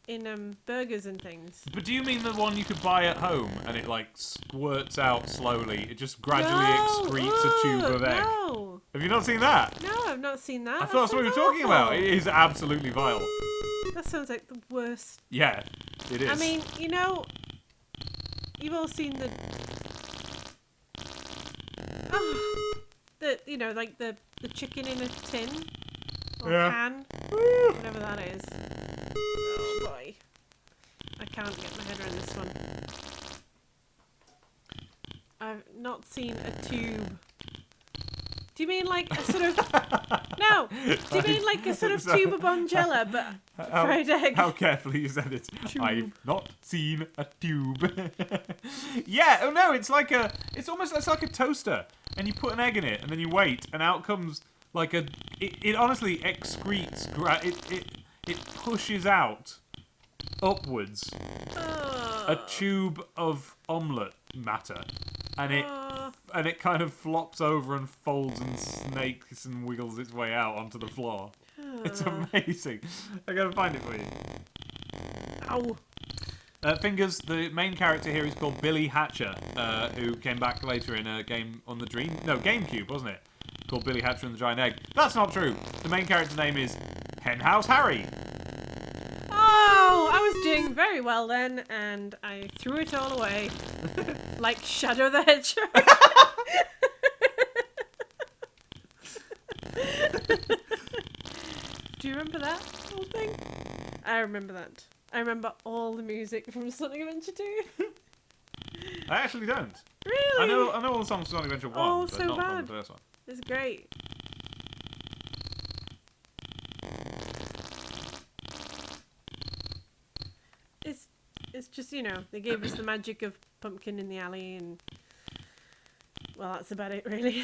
in burgers and things.
But do you mean the one you could buy at home and it like squirts out slowly? It just gradually excretes a tube of egg.
No,
Have you not seen that?
no, I've not seen that.
I thought that's what we were
sounds
talking about.
awful.
It is absolutely vile.
That sounds like the worst.
Yeah, it is.
I mean, you know, you've all seen the like the chicken in a tin or can, whatever that is. Oh boy, I can't get my head around this one. I've not seen a tube. Do you mean like a sort of no? Do you mean like a sort of tube of bonjela but fried egg?
How carefully you said it.
Tube.
I've not seen a tube. Yeah. Oh no, it's like it's like a toaster, and you put an egg in it, and then you wait, and out comes like it honestly excretes. It pushes out upwards a tube of omelette matter, and it kind of flops over and folds and snakes and wiggles its way out onto the floor. It's amazing. I gotta find it for you.
Ow.
Fingers, the main character here is called Billy Hatcher, who came back later in a game on the GameCube, wasn't it? Called Billy Hatcher and the Giant Egg. That's not true. The main character's name is Henhouse Harry.
Oh, I was doing very well then, and I threw it all away. Like Shadow the Hedgehog. Do you remember that whole thing? I remember that. I remember all the music from Sonic Adventure 2.
I actually don't.
Really?
I know all the songs from Sonic Adventure 1,
Oh,
but
so
not from
bad.
the first one.
It's great. It's just, they gave us the magic of Pumpkin in the Alley, and well, that's about it, really.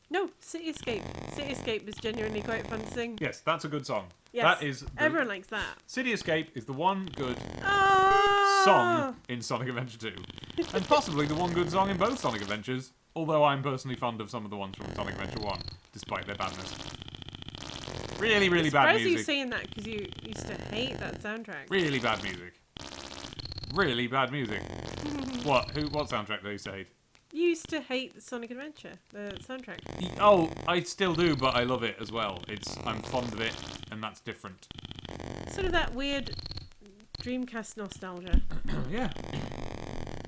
No, City Escape. City Escape is genuinely quite fun to sing.
Yes, that's a good song.
Yes,
That is
everyone likes that.
City Escape is the one good
Oh!
song in Sonic Adventure 2. And possibly the one good song in both Sonic Adventures, although I'm personally fond of some of the ones from Sonic Adventure 1, despite their badness. Really, really bad
Surprised
music.
you saying that, because you used to hate that soundtrack.
Really bad music. Really bad music. What soundtrack do you say?
You used to hate the Sonic Adventure, the soundtrack.
Oh, I still do, but I love it as well. I'm fond of it, and that's different.
Sort of that weird Dreamcast nostalgia.
Yeah.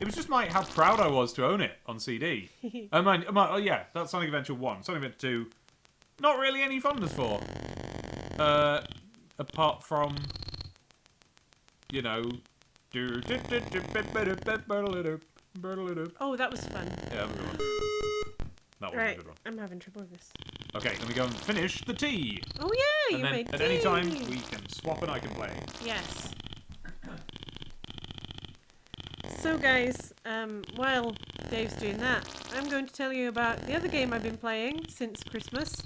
It was just how proud I was to own it on CD. Oh yeah, that's Sonic Adventure 1. Sonic Adventure 2, not really any fondness for. Apart from,
Oh, that was fun.
Yeah, that was a good one. That was a
Right,
good one.
I'm having trouble with this.
Okay, let me go and finish the tea.
Oh yeah,
And
you
then
made
at
tea.
any time, we can swap and I can play.
Yes. So guys, while Dave's doing that, I'm going to tell you about the other game I've been playing since Christmas,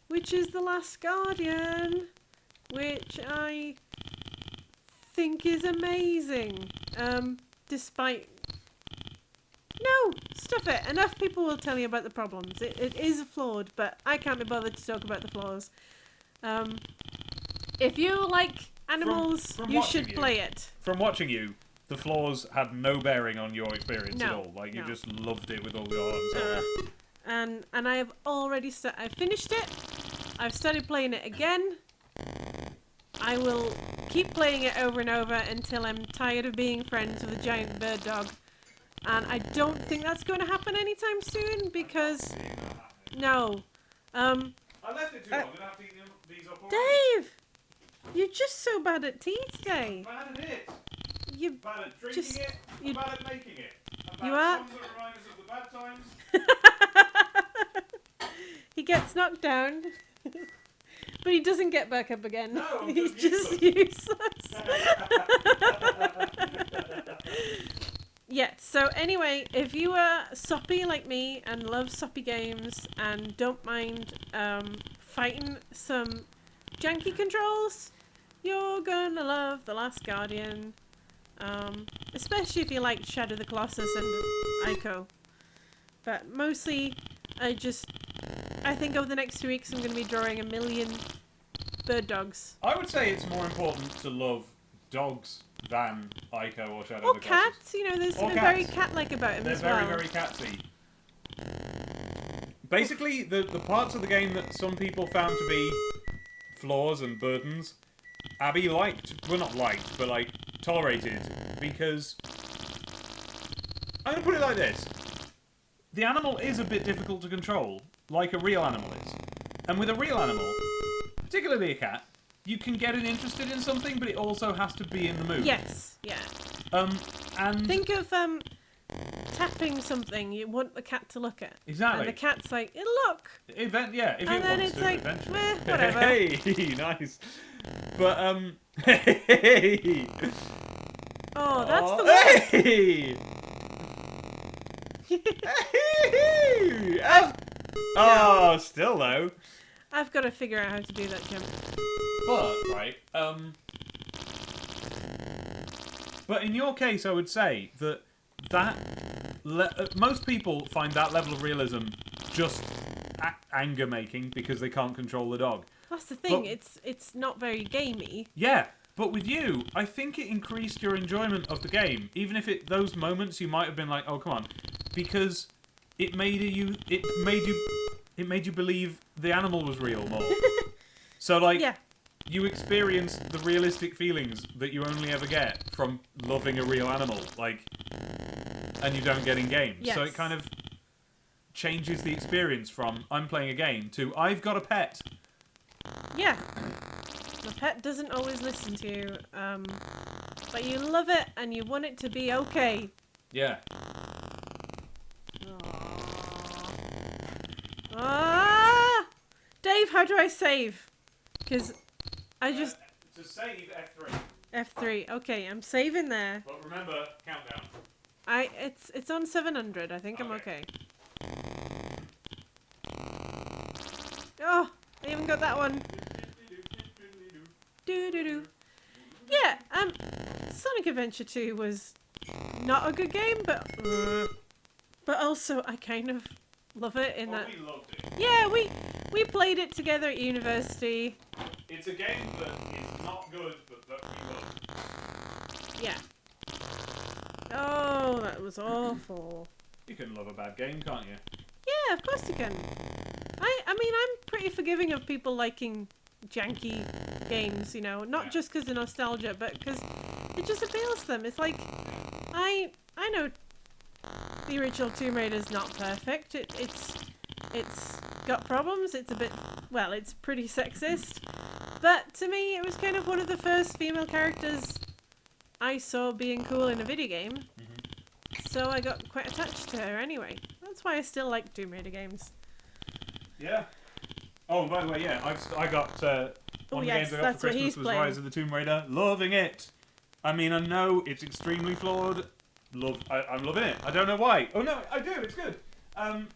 which is The Last Guardian, which I think is amazing. Despite... No! Stuff it! Enough people will tell you about the problems. It is flawed, but I can't be bothered to talk about the flaws. If you like animals,
From
you
watching
should play it.
From watching you, the flaws had no bearing on your experience at
No,
all. Like, you
no.
just loved it with all your heart and soul.
And I have already I finished it. I've started playing it again. I will keep playing it over and over until I'm tired of being friends with a giant bird dog. And I don't think that's going to happen anytime soon because no.
I left it too long. I'm gonna have to eat these up already.
Dave, you're just so bad at tea today.
Bad at it.
You
Bad at drinking
just
it.
you,
Bad at making it. And
You
bad
are?
songs that remind us of the bad times.
he gets knocked down. But he doesn't get back up again.
No, I'm
He's
just
just useless. Yeah, so anyway, if you are soppy like me and love soppy games and don't mind fighting some janky controls, you're gonna love The Last Guardian. Especially if you like Shadow the Colossus and Ico. But mostly, I think over the next 2 weeks I'm going to be drawing 1 million bird dogs.
I would say it's more important to love dogs than Ico or Shadow
Or
the Colossus.
cats, there's
Or
something
cats.
very cat-like about him
They're
as
very,
well.
very catsy. Basically, the parts of the game that some people found to be flaws and burdens, Abby liked. Well, not liked, but tolerated because I'm going to put it like this. The animal is a bit difficult to control, like a real animal is. And with a real animal, particularly a cat, you can get it interested in something, but it also has to be in the mood.
Yes, yeah.
And
Think of tapping something you want the cat to look at.
Exactly.
And the cat's like, it'll look.
If
And
it
then
wants
it's
to,
like,
eventually.
whatever.
Hey, nice. But hey.
Oh, that's the one.
Hey. Hey. Oh, still though.
I've got to figure out how to do that jump.
But right, but in your case, I would say that most people find that level of realism just anger making because they can't control the dog.
That's the thing.
But-
It's not very gamey.
Yeah, but with you, I think it increased your enjoyment of the game, even if those moments you might have been like, "Oh, come on," because it made you believe the animal was real more. So like.
Yeah.
You experience the realistic feelings that you only ever get from loving a real animal, like, and you don't get in games.
Yes.
So it kind of changes the experience from I'm playing a game to I've got a pet.
Yeah. The pet doesn't always listen to you, but you love it and you want it to be okay.
Yeah.
Ah! Dave, how do I save? Because I just...
To save F3.
F3. Okay, I'm saving there.
But remember, countdown.
It's on 700. I think I'm okay. Oh, I even got that one. Do. Yeah, Sonic Adventure 2 was not a good game, but also I kind of love it in that.
We loved it.
Yeah, we played it together at university.
It's a game that is not good, but that we love.
Yeah. Oh, that was awful.
You can love a bad game, can't you?
Yeah, of course you can. I mean, I'm pretty forgiving of people liking janky games, you know, not just because of nostalgia, but because it just appeals to them. It's like, I know the original Tomb Raider is not perfect. It's got problems. It's a bit, well, it's pretty sexist. But to me, it was kind of one of the first female characters I saw being cool in a video game.
Mm-hmm.
So I got quite attached to her anyway. That's why I still like Tomb Raider games.
Yeah. Oh, and by the way, yeah, I got one of the games I got
that's
for
what
Christmas
he's
was
playing.
Rise of the Tomb Raider. Loving it. I mean, I know it's extremely flawed. I'm loving it. I don't know why. Oh no, I do. It's good. You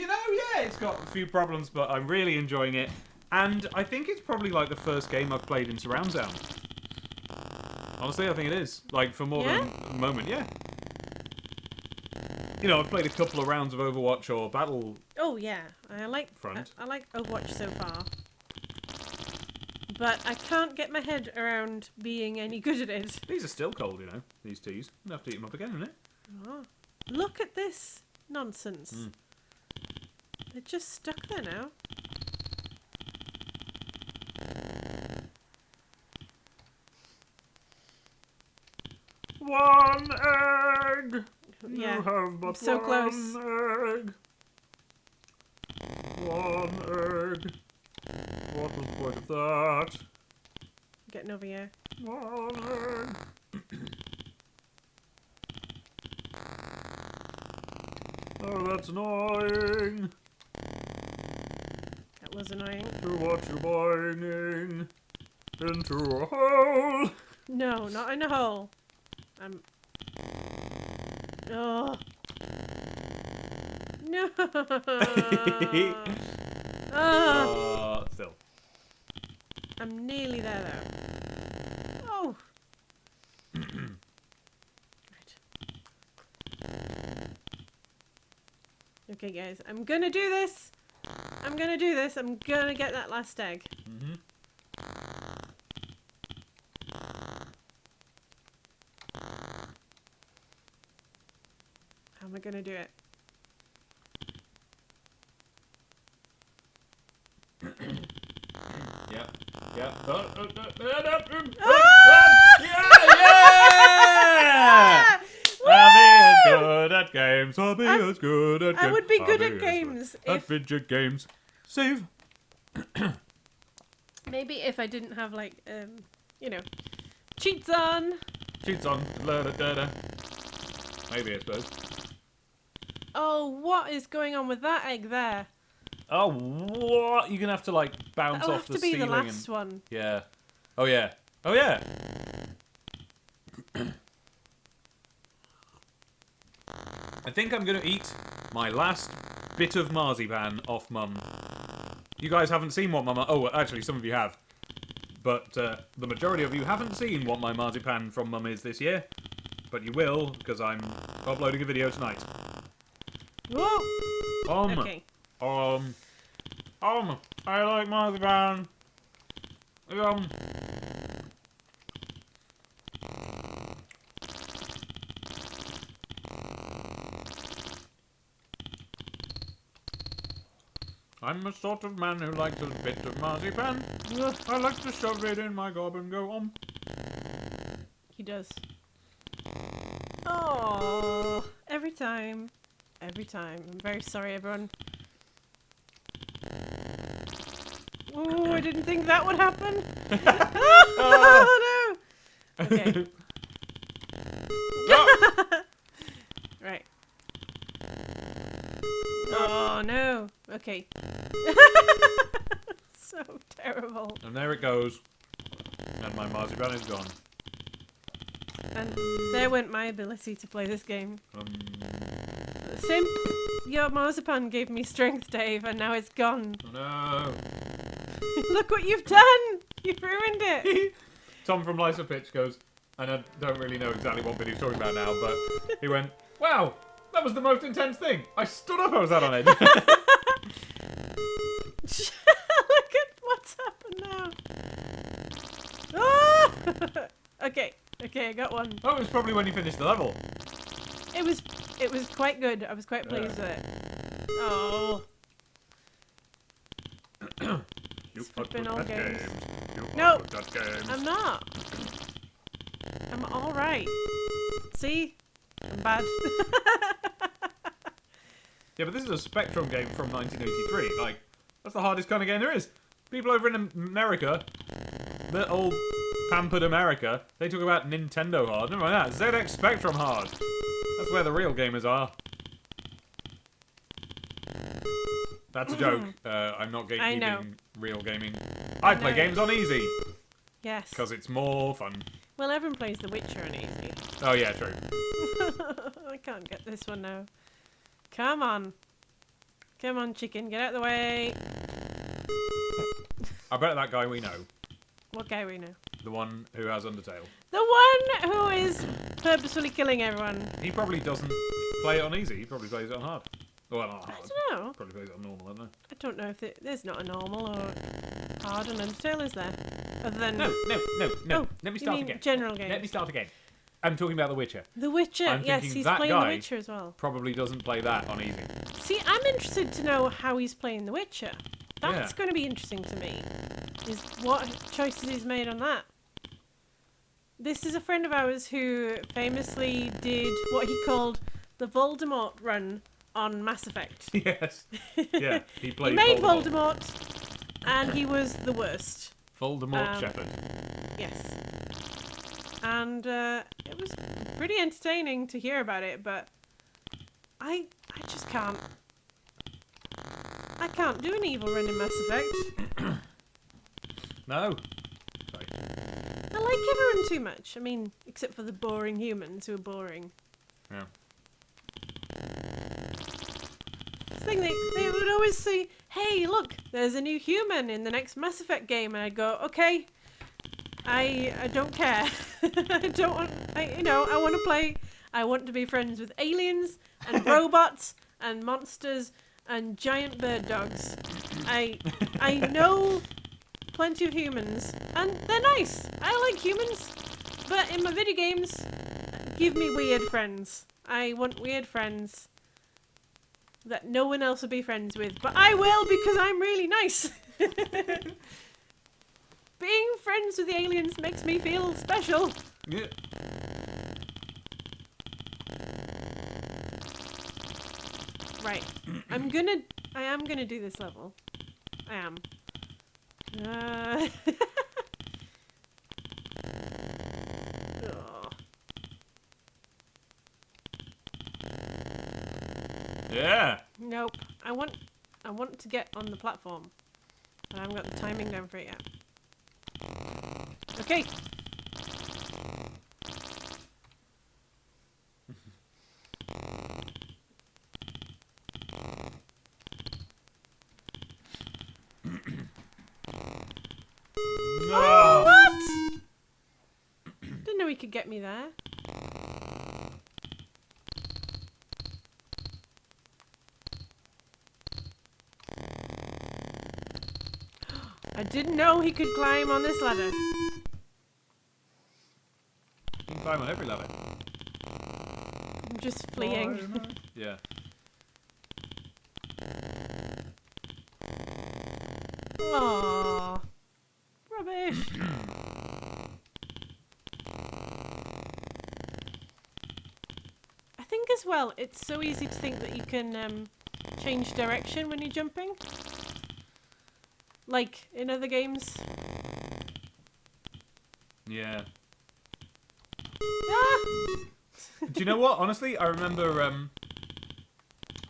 know, yeah, it's got a few problems, but I'm really enjoying it. And I think it's probably like the first game I've played in surround sound. Honestly, I think it is. Like for more than a moment, yeah. You know, I've played a couple of rounds of Overwatch or Battle.
Oh yeah, I like I like Overwatch so far, but I can't get my head around being any good at it.
These are still cold, you know. These teas. I'm gonna have to eat them up again, isn't it?
Oh, look at this nonsense. They're just stuck there now.
One egg.
Yeah,
You have but
so
one
close.
egg. One egg. What was the point of that?
Getting over here.
One egg. Oh, that's annoying.
That was annoying.
To watch you banging into a hole.
No, not in a hole. I'm. Oh. No. Oh.
Still.
I'm nearly there though. Oh. Right. Okay, guys, I'm gonna do this. I'm gonna do this. I'm gonna get that last egg.
Mm-hmm.
How am I gonna do it?
Yep. Yep.
Ah!
games. I'll be as good at games.
I would be good
I'll
at
as
games
good at
if
video games. Save.
maybe if I didn't have like you know, cheats on.
Cheats on. Da-da-da-da. Maybe, I suppose.
Oh, what is going on with that egg there?
Oh, what? You're going to have to, like, bounce
That'll
off
have
the
to be
ceiling.
the last one.
Yeah. Oh, yeah. Oh, yeah. I think I'm going to eat my last bit of marzipan off Mum. You guys haven't seen what my... Oh, actually, some of you have. But the majority of you haven't seen what my marzipan from Mum is this year. But you will, because I'm uploading a video tonight.
Whoa! Okay.
I like marzipan. I'm a sort of man who likes a bit of marzipan. I like to shove it in my gob and go on.
He does. Oh, every time. Every time. I'm very sorry, everyone. Oh, I didn't think that would happen. Oh, no. Okay. Right. Oh, no. Okay. So terrible.
And there it goes. And my marzipan is gone.
And there went my ability to play this game. Simp, your marzipan gave me strength, Dave, and now it's gone.
Oh, no.
Look what you've done! You've ruined it!
Tom from Lysa Pitch goes, and I don't really know exactly what bit he's talking about now, but he went, wow, that was the most intense thing. I stood up, I was out on edge.
Look at what's happened now. Ah! Okay, I got one.
Oh, it was probably when you finished the level.
It was quite good. I was quite pleased with it. Oh.
You
flipping all games.
You
No,
games.
I'm not. I'm alright. See? I'm bad.
Yeah, but this is a Spectrum game from 1983. Like, that's the hardest kind of game there is. People over in America, the old pampered America, they talk about Nintendo hard. Never mind that, ZX Spectrum hard. That's where the real gamers are. That's a joke. I'm not gatekeeping real gaming. I play games on easy.
Yes.
Because it's more fun.
Well, everyone plays The Witcher on easy.
Oh yeah, true.
I can't get this one now. Come on. Come on, chicken. Get out of the way.
I bet that guy we know.
What guy we know?
The one who has Undertale.
The one who is purposefully killing everyone.
He probably doesn't play it on easy. He probably plays it on hard. Well, not hard.
I don't know.
Probably plays it on normal, I don't know.
I don't know if there's not a normal or hard and Undertale, is there? Other than...
No.
Oh,
Let me
you
start
mean
again.
general games.
Let me start again. I'm talking about The Witcher.
The Witcher,
I'm
yes,
thinking
he's
that
playing The
guy
Witcher as well.
Probably doesn't play that on easy.
See, I'm interested to know how he's playing The Witcher. That's
Yeah.
going to be interesting to me. Is what choices he's made on that. This is a friend of ours who famously did what he called the Voldemort run on Mass Effect.
Yes. Yeah, he played
He made
Voldemort.
and he was the worst.
Voldemort Shepherd.
Yes. And it was pretty entertaining to hear about it, but I just can't. I can't do an evil run in Mass Effect.
No.
I like everyone too much. I mean, except for the boring humans who are boring.
Yeah.
The thing they would always say, "Hey, look, there's a new human in the next Mass Effect game," and I'd go, "Okay, I don't care. I don't want. I want to play. I want to be friends with aliens and robots and monsters and giant bird dogs. I know plenty of humans, and they're nice. I like humans, but in my video games, give me weird friends. I want weird friends that no one else will be friends with, but I will because I'm really nice." Being friends with the aliens makes me feel special.
Yeah.
Right. I am gonna do this level. I am. Oh.
Yeah.
Nope. I want to get on the platform. But I haven't got the timing down for it yet. Okay.
No.
What? Didn't know he could get me there. I didn't know he could climb on this ladder.
You can climb on every ladder.
I'm just fleeing.
Yeah.
Aww. Rubbish. I think as well, it's so easy to think that you can change direction when you're jumping. Like in other games.
Yeah.
Ah!
Do you know what? Honestly, I remember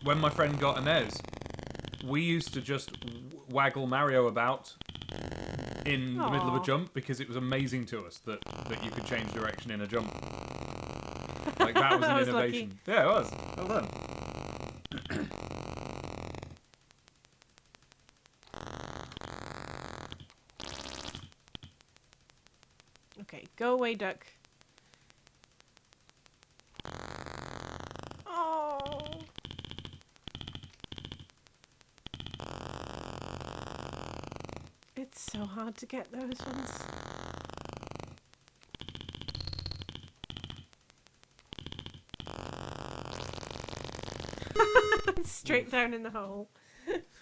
when my friend got a NES, we used to just waggle Mario about in the middle of a
Aw.
jump because it was amazing to us that you could change direction in a jump. Like, that was
That
an
was
innovation. Yeah, it was. Well done.
Okay, go away, duck. Oh. It's so hard to get those ones. Straight down in the hole.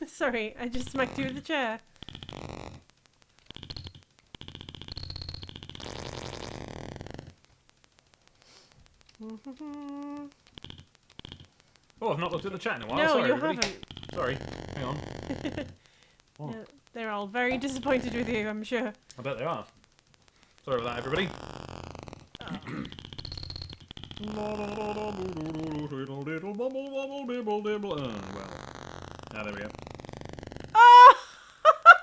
Sorry, I just smacked you with the chair.
Oh, I've not looked at the chat in a while.
No,
Sorry,
you
everybody.
haven't.
Sorry. Hang on. Oh,
Yeah, they're all very disappointed with you, I'm sure.
I bet they are. Sorry about that, everybody. Well, now there we go.
Oh!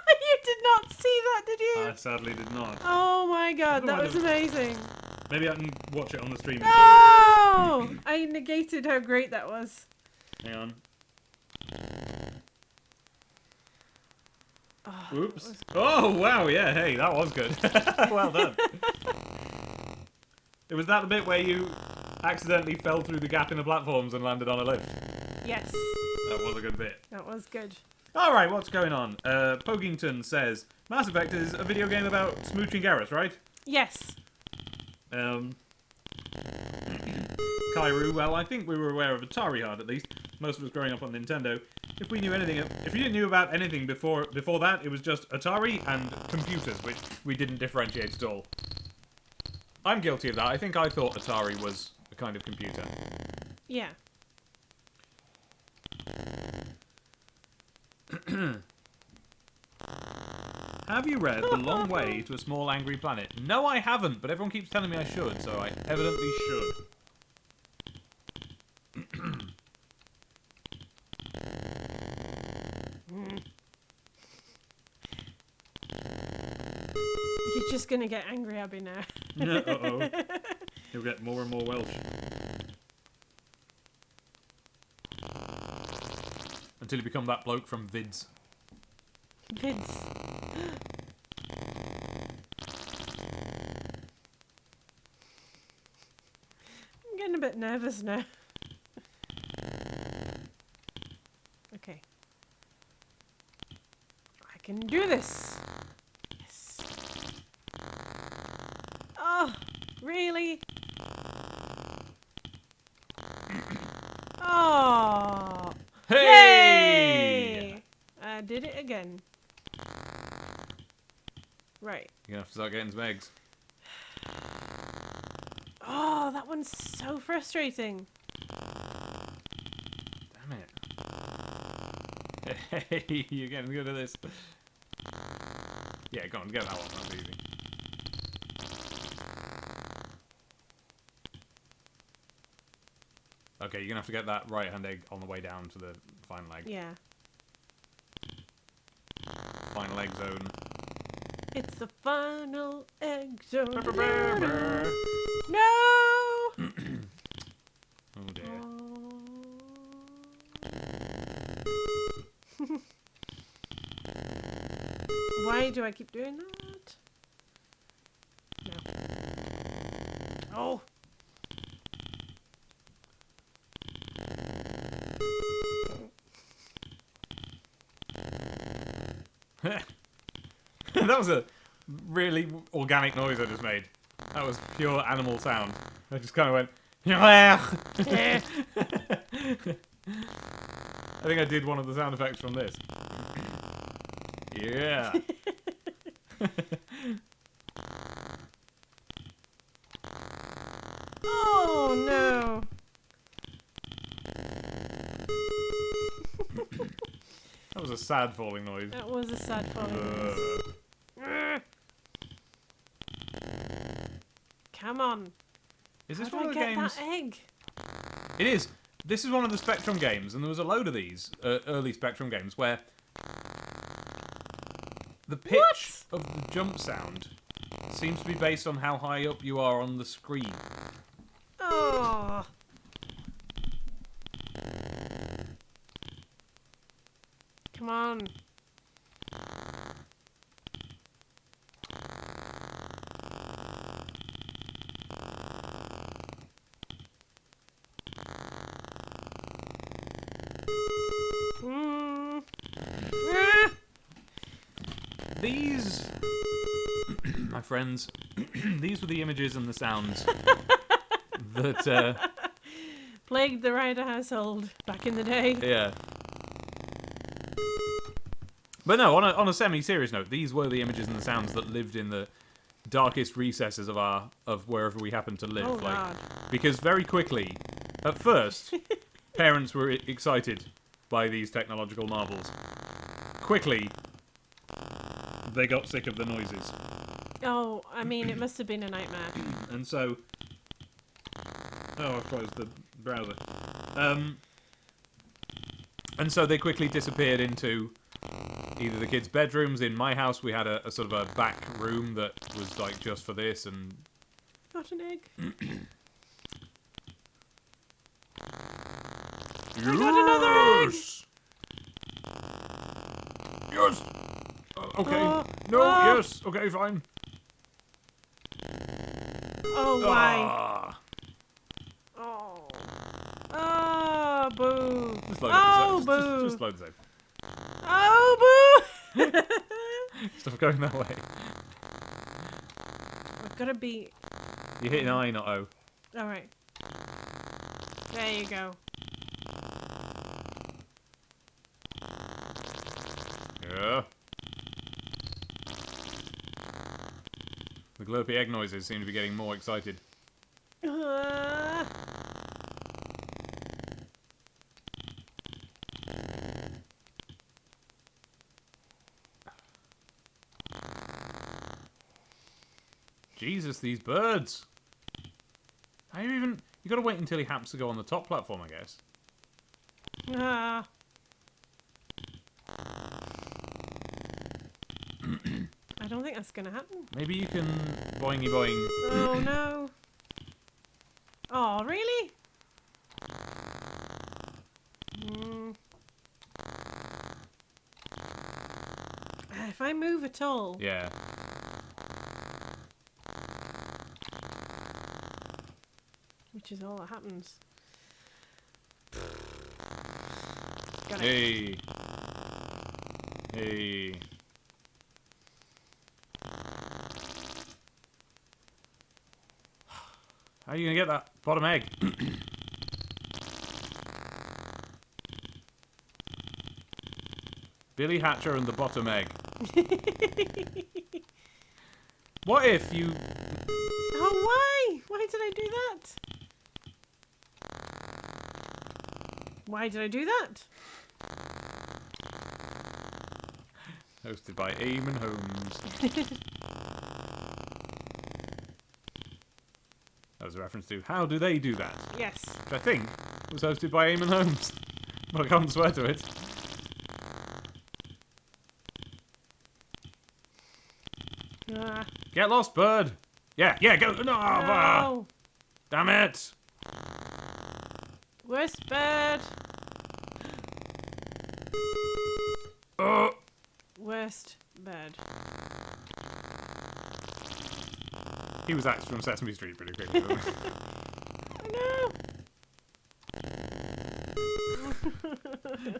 You did not see that, did you?
I sadly did not.
Oh my god, that
Might
was
have-
amazing.
Maybe I can watch it on the stream.
No! I negated how great that was.
Hang on.
Oh,
Oops.
that was-
Oh, wow, yeah, hey, that was good. Well done. It was that the bit where you accidentally fell through the gap in the platforms and landed on a lift.
Yes,
That was a good bit.
that was good.
Alright, what's going on? Pogington says, Mass Effect is a video game about smooching Garrus, right?
Yes.
Kairu, well, I think we were aware of Atari Hard at least. Most of us growing up on Nintendo. If we knew anything, if you didn't know about anything before that, it was just Atari and computers, which we didn't differentiate at all. I'm guilty of that. I think I thought Atari was a kind of computer.
Yeah.
Have you read The Long Way to a Small Angry Planet? No, I haven't, but everyone keeps telling me I should, so I evidently should.
You're just gonna get angry at me now.
Uh-oh. You'll get more and more Welsh. Until you become that bloke from Vids.
Vince. I'm getting a bit nervous now. Okay. I can do this. Yes. Oh, really? Oh.
Hey!
Yay! I did it again. Right.
You're gonna have to start getting some eggs.
Oh, that one's so frustrating.
Damn it. Hey, you're getting good at this. Yeah, go on, get that one. That's easy. Okay, you're gonna have to get that right-hand egg on the way down to the final egg.
Yeah.
Final egg zone.
It's the final egg zone. No!
Oh dear.
Why do I keep doing that? No. Oh!
That was a really organic noise I just made. That was pure animal sound. I just kind of went. I think I did one of the sound effects from this. Yeah.
Oh no!
That was a sad falling noise.
That was a sad falling noise. Come on.
Is this
How
one
do
of
I
the
get
games?
that egg?
It is. This is one of the Spectrum games, and there was a load of these early Spectrum games where the pitch of the jump sound seems to be based on how high up you are on the screen.
Oh. Come on.
These, my friends, these were the images and the sounds that,
Plagued the Ryder household back in the day.
yeah. But no, on a semi-serious note, these were the images and the sounds that lived in the darkest recesses of wherever we happened to live.
Oh, God.
Because very quickly, at first, parents were excited by these technological marvels. Quickly, they got sick of the noises.
Oh, I mean, it must have been a nightmare.
And so... Oh, I've closed the browser. And so they quickly disappeared into either the kids' bedrooms. In my house, we had a sort of a back room that was like just for this, and...
Got an egg.
Yes!
I got another egg!
Yes! Okay.
Oh,
No,
oh.
yes. Okay, fine.
Oh, why?
Ah.
Oh. Oh, boo.
Just load
Oh,
it.
boo.
Just load the save.
Oh, boo!
Stuff going that way.
We've got to be...
You're hitting I, not O.
Alright. There you go.
Yeah. The glurpy egg noises seem to be getting more excited. Jesus, these birds! How you even... You gotta wait until he happens to go on the top platform, I guess.
Ah. I don't think that's gonna happen.
Maybe you can boingy boing.
Oh no. Oh, really? If I move at all.
Yeah.
Which is all that happens. Got it.
Hey. Hey. How are you gonna get that bottom egg? Billy Hatcher and the bottom egg. What if you...
Oh, why? Why did I do that? Why did I do that?
Hosted by Eamon Holmes. That was a reference to How Do They Do That?
Yes.
Which I think was hosted by Eamon Holmes. But I can't swear to it. Get lost, bird! Yeah, go! No!
No!
Damn it!
Worst bird!
Oh!
Worst bird.
He was axed from Sesame Street pretty quickly. Wasn't he?
I know!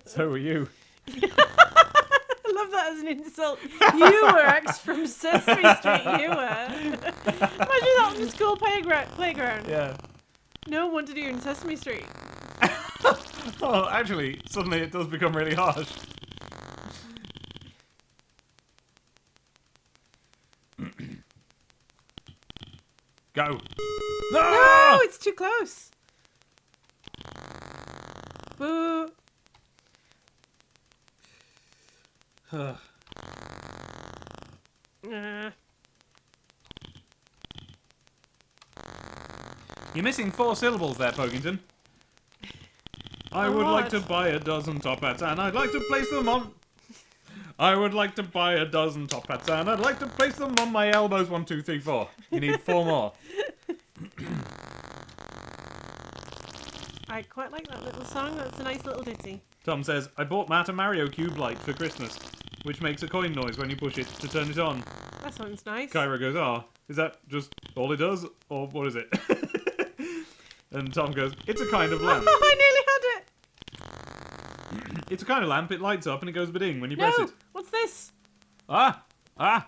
So were you.
I love that as an insult. You were axed from Sesame Street, you were. Imagine that on the school playground.
Yeah.
No one wanted you in Sesame Street.
Oh, actually, suddenly it does become really harsh. Go.
No, it's too close. Boo.
You're missing 4 syllables there, Pokington. I would like to buy a dozen top hats and I'd like to place them on... I would like to buy a dozen top hats and I'd like to place them on my elbows. 1, 2, 3, 4. You need 4 more.
I quite like that little song. That's a nice little ditty.
Tom says, I bought Matt a Mario Cube Light for Christmas, which makes a coin noise when you push it to turn it on.
That sounds nice.
Kyra goes, is that just all it does? Or what is it? And Tom goes, it's a kind of lamp.
Oh, I nearly had it.
It's a kind of lamp, it lights up and it goes ba-ding when you press it.
What's this?
Ah!
Ah!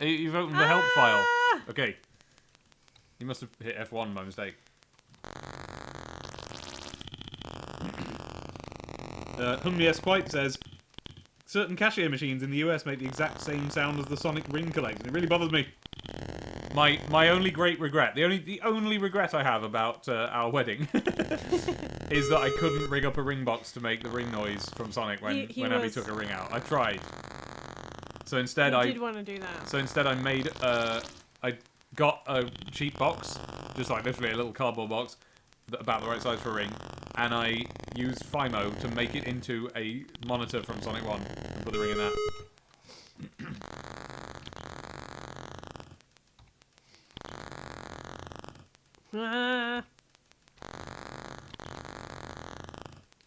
You've opened the help file. Okay. You must have hit F1 by mistake. Hungry Quite says, certain cashier machines in the US make the exact same sound as the Sonic ring collector. It really bothers me. My only great regret, the only regret I have about our wedding is that I couldn't rig up a ring box to make the ring noise from Sonic when Abby took a ring out. I tried. So instead
I did want to do that.
So instead I made I got a cheap box, just like literally a little cardboard box about the right size for a ring, and I used Fimo to make it into a monitor from Sonic 1 and put the ring in that.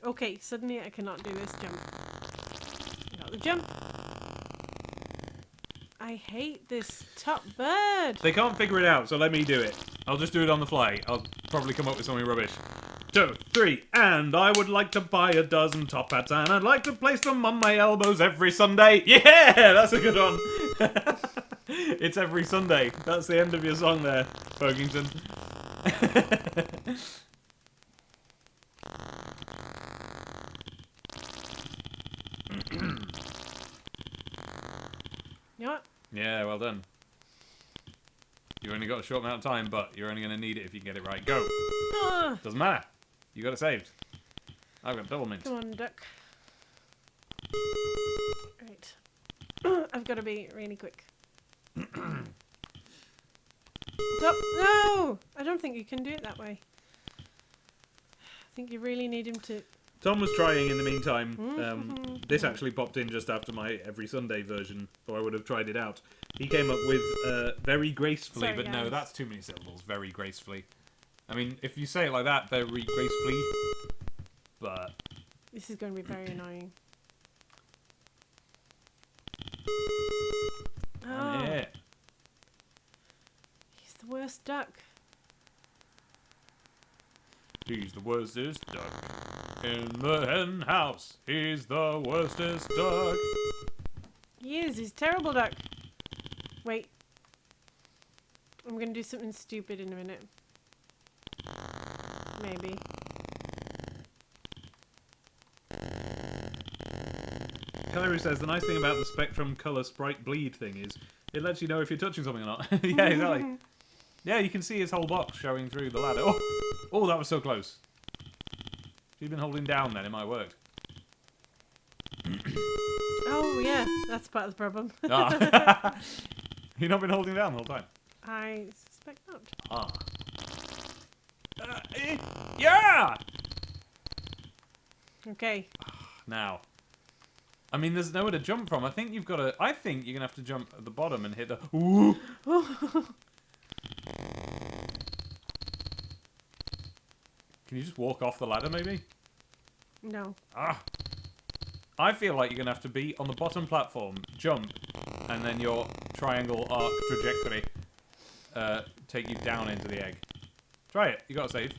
Okay, suddenly I cannot do this jump. Got the jump. I hate this top bird.
They can't figure it out, so let me do it. I'll just do it on the fly. I'll probably come up with something rubbish. 2, 3, and I would like to buy a dozen top hats and I'd like to place them on my elbows every Sunday. Yeah, that's a good one. It's every Sunday. That's the end of your song there, Pokington.
You know what?
Yeah, well done. You only got a short amount of time, but you're only going to need it if you can get it right. Go! Doesn't matter. You got it saved. I've got double mint.
Come on, duck. Right. I've got to be really quick. Stop! No! I don't think you can do it that way. I think you really need him to...
Tom was trying in the meantime. This actually popped in just after my every Sunday version, or I would have tried it out. He came up with very gracefully,
Sorry,
but no,
guys.
that's too many syllables. Very gracefully. I mean, if you say it like that, very gracefully, but...
This is going to be very annoying. Oh,
Yeah.
he's the worst duck.
He's the worstest duck in the hen house. He's the worstest duck.
He is. He's a terrible duck. Wait. I'm going to do something stupid in a minute. Maybe.
Kyrie says, the nice thing about the Spectrum Colour Sprite Bleed thing is, it lets you know if you're touching something or not. Yeah, exactly. Yeah, you can see his whole box showing through the ladder. Oh, that was so close. If you'd been holding down then, it might have worked.
Oh, yeah, that's part of the problem.
Ah. You've not been holding down the whole time?
I suspect not.
Ah. Yeah!
Okay.
Now. I mean, there's nowhere to jump from. I think you're going to have to jump at the bottom and hit the... Ooh! Can you just walk off the ladder, maybe?
No.
Ah! I feel like you're going to have to be on the bottom platform, jump, and then your triangle arc trajectory take you down into the egg. Try it. You got to save.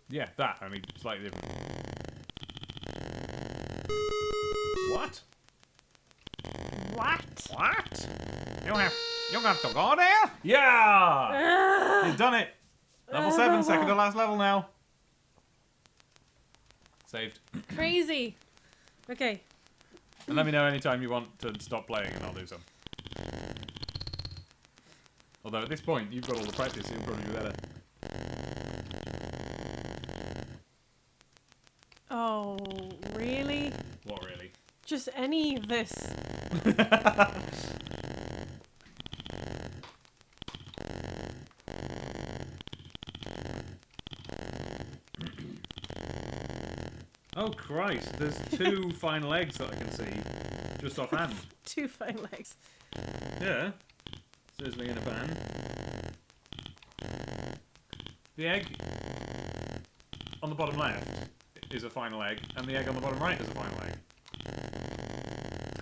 Yeah, that. Only slightly different. What?
What?
What? You got to go there? Yeah! You've done it. Level 7, second to last level now. Saved.
Crazy. Okay.
And let me know anytime you want to stop playing and I'll do some. Although at this point, you've got all the practice, so you'll probably do better.
Oh, really?
What, really?
Just any of this.
Oh, Christ. There's 2 final eggs that I can see. Just offhand.
2 fine legs.
Yeah. Sizzling in a pan. The egg on the bottom left is a final egg, and the egg on the bottom right is a final egg.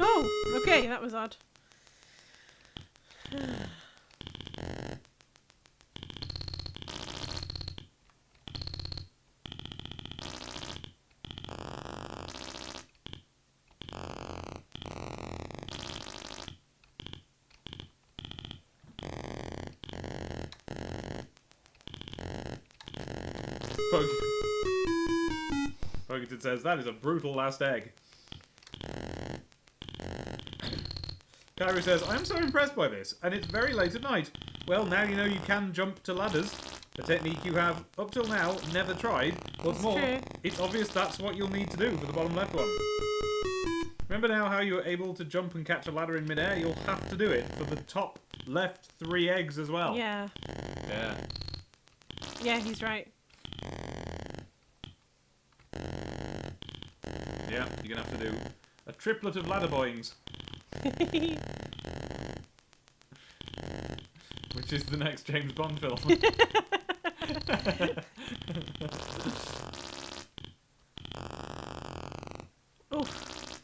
Oh, okay, that was odd.
Poketon says, that is a brutal last egg. Kyrie says, I'm so impressed by this, and it's very late at night. Well, now you know you can jump to ladders. A technique you have, up till now, never tried. What's more,
true.
it's obvious that's what you'll need to do for the bottom left one. Remember now how you were able to jump and catch a ladder in midair? You'll have to do it for the top left 3 eggs as well.
Yeah.
Yeah.
Yeah, he's right.
Yeah, you're going to have to do a triplet of ladder boings. Which is the next James Bond film.
Oof.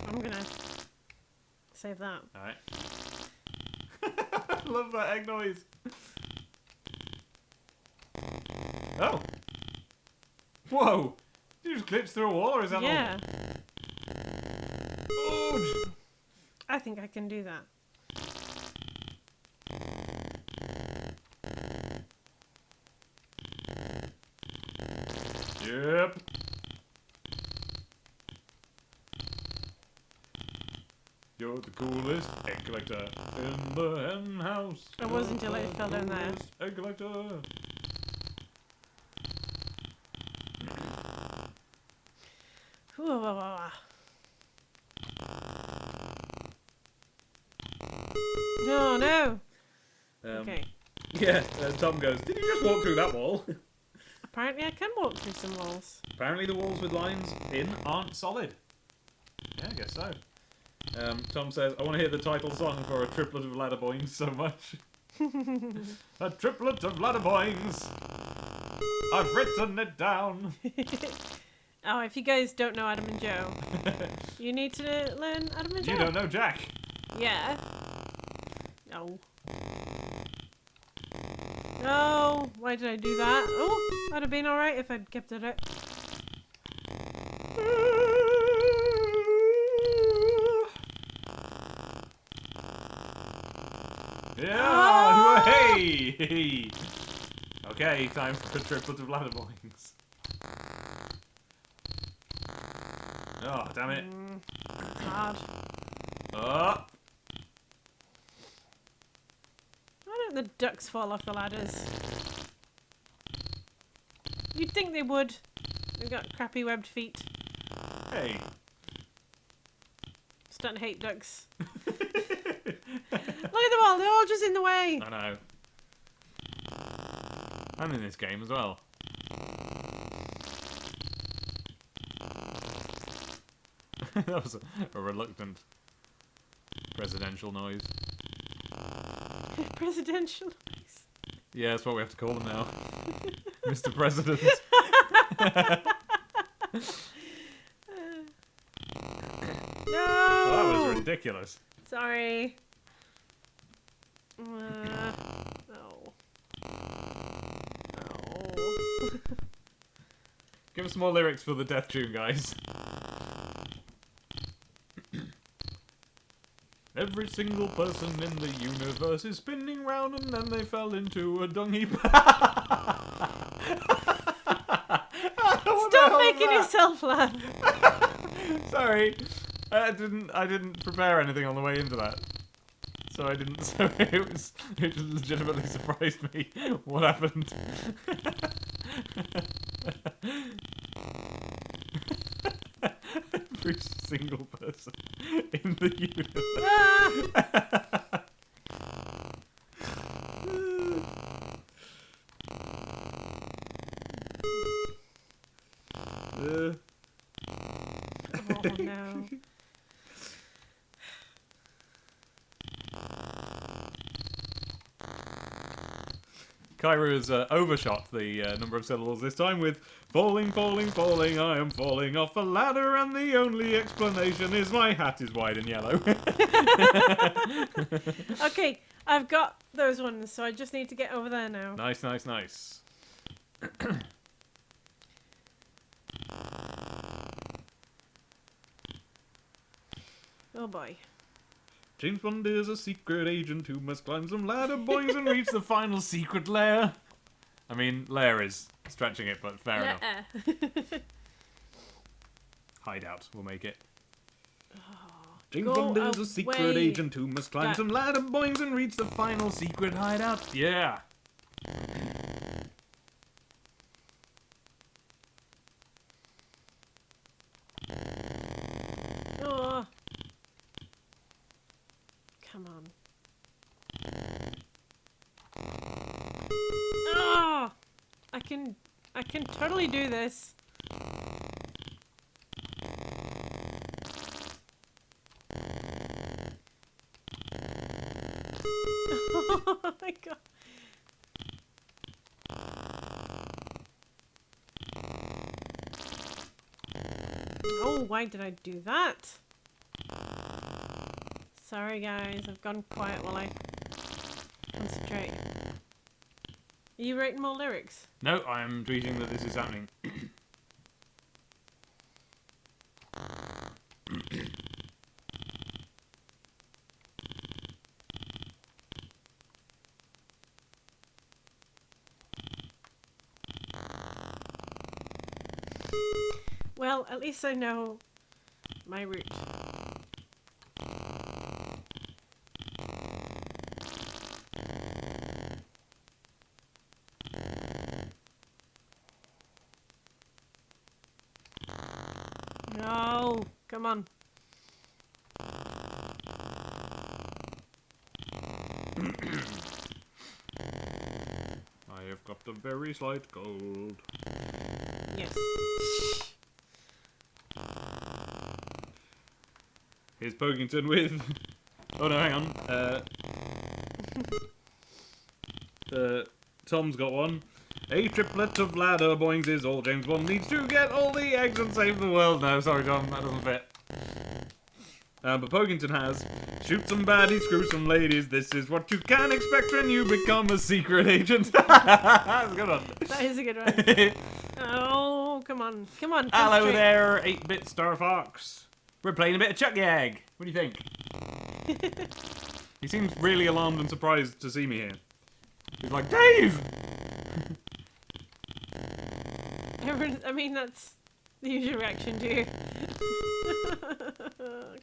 I'm gonna save that.
Alright. I love that egg noise. Oh. Whoa. Did you just glitch through a wall, or is that
Yeah.
Oh.
I think I can do that.
Yep. You're the coolest egg collector in the hen house.
It wasn't until I fell down there.
Coolest egg collector.
Ooh, oh no! Okay.
Yeah, Tom goes, did you just walk through that wall?
Apparently I can walk through some walls.
Apparently the walls with lines in aren't solid. Yeah, I guess so. Tom says, I want to hear the title song for a triplet of ladder boings so much. A triplet of ladder boings. I've written it down.
Oh, if you guys don't know Adam and Joe, you need to learn Adam and Joe.
You don't know Jack.
Yeah. No. No, why did I do that? Oh, that'd have been alright if I'd kept it up.
Yeah! Hey! Okay, time for a triplet of ladder boings. Oh, damn it.
It's hard.
Oh!
Why don't the ducks fall off the ladders? You'd think they would. We've got crappy webbed feet.
Hey.
Starting to hate ducks. Look at them all, they're all just in the way.
I know. I'm in this game as well. That was a reluctant presidential noise.
Presidential noise.
Yeah, that's what we have to call them now. Mr. President.
No!
Well, that was ridiculous.
Sorry. No. Oh.
Give us some more lyrics for the death tune, guys. Every single person in the universe is spinning round and then they fell into a dung heap.
Stop making yourself laugh.
Sorry. I didn't prepare anything on the way into that. So I didn't, so it just legitimately surprised me what happened. Every single person in the universe.
Oh no.
Kyra has overshot the number of syllables this time with falling, falling, falling, I am falling off a ladder and the only explanation is my hat is white and yellow.
Okay, I've got those ones, so I just need to get over there now.
Nice, nice, nice.
Oh boy.
James Bond is a secret agent who must climb some ladder boings and reach the final secret lair. I mean, lair is stretching it, but fair enough. Hideout, we'll make it. James
Go
Bond is a secret
away.
agent who must climb some ladder boings and reach the final secret hideout. Yeah.
Oh. Come on. Oh! I can totally do this. Oh my god. Oh, why did I do that? Sorry guys, I've gone quiet while I concentrate. Are you writing more lyrics?
No, I'm tweeting that this is happening.
Well, at least I know my route. No, come on.
I have got a very slight cold.
Yes.
Here's Pokington with... Oh no, hang on. Tom's got one. A triplet of ladder boings is all James Bond needs to get all the eggs and save the world. No, sorry Tom, that doesn't fit. But Pokington has... Shoot some baddies, screw some ladies. This is what you can expect when you become a secret agent. That's a good one.
That is a good one. Oh, come on. Come on.
Hello
concentrate.
there, 8-bit Star Fox. We're playing a bit of Chuckie Egg. What do you think? He seems really alarmed and surprised to see me here. He's like, Dave!
I mean, that's the usual reaction to you.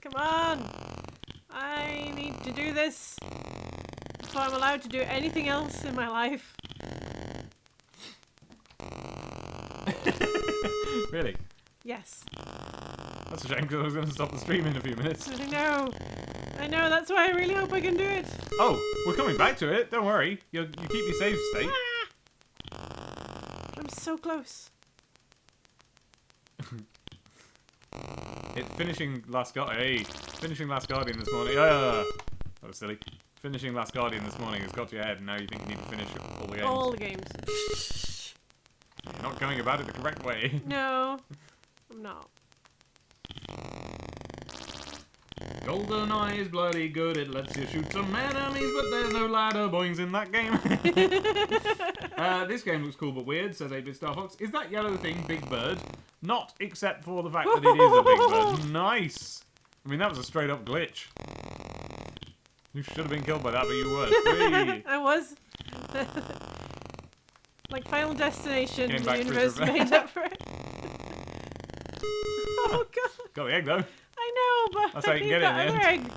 Come on. I need to do this before I'm allowed to do anything else in my life.
Really?
Yes.
That's a shame because I was going to stop the stream in a few minutes.
I know. I know. That's why I really hope I can do it.
Oh, we're coming back to it. Don't worry. You keep your save state.
I'm so close.
It's finishing Last Guardian. Hey, finishing Last Guardian this morning. That was silly. Finishing Last Guardian this morning has got to your head, and now you think you need to finish all the games.
All the games.
You're not going about it the correct way.
No, I'm not.
GoldenEye is bloody good. It lets you shoot some enemies, but there's no ladder boings in that game. This game looks cool but weird, says 8-bit Star Fox. Is that yellow thing Big Bird? Not except for the fact that it is a Big Bird. Nice. I mean, that was a straight up glitch. You should have been killed by that, but you weren't.
I was. Like Final Destination,
Came
the
back
universe
through
made up for it. Oh god.
Got the egg though.
I know, but
That's how you can get it
that
in the
other
end.
egg.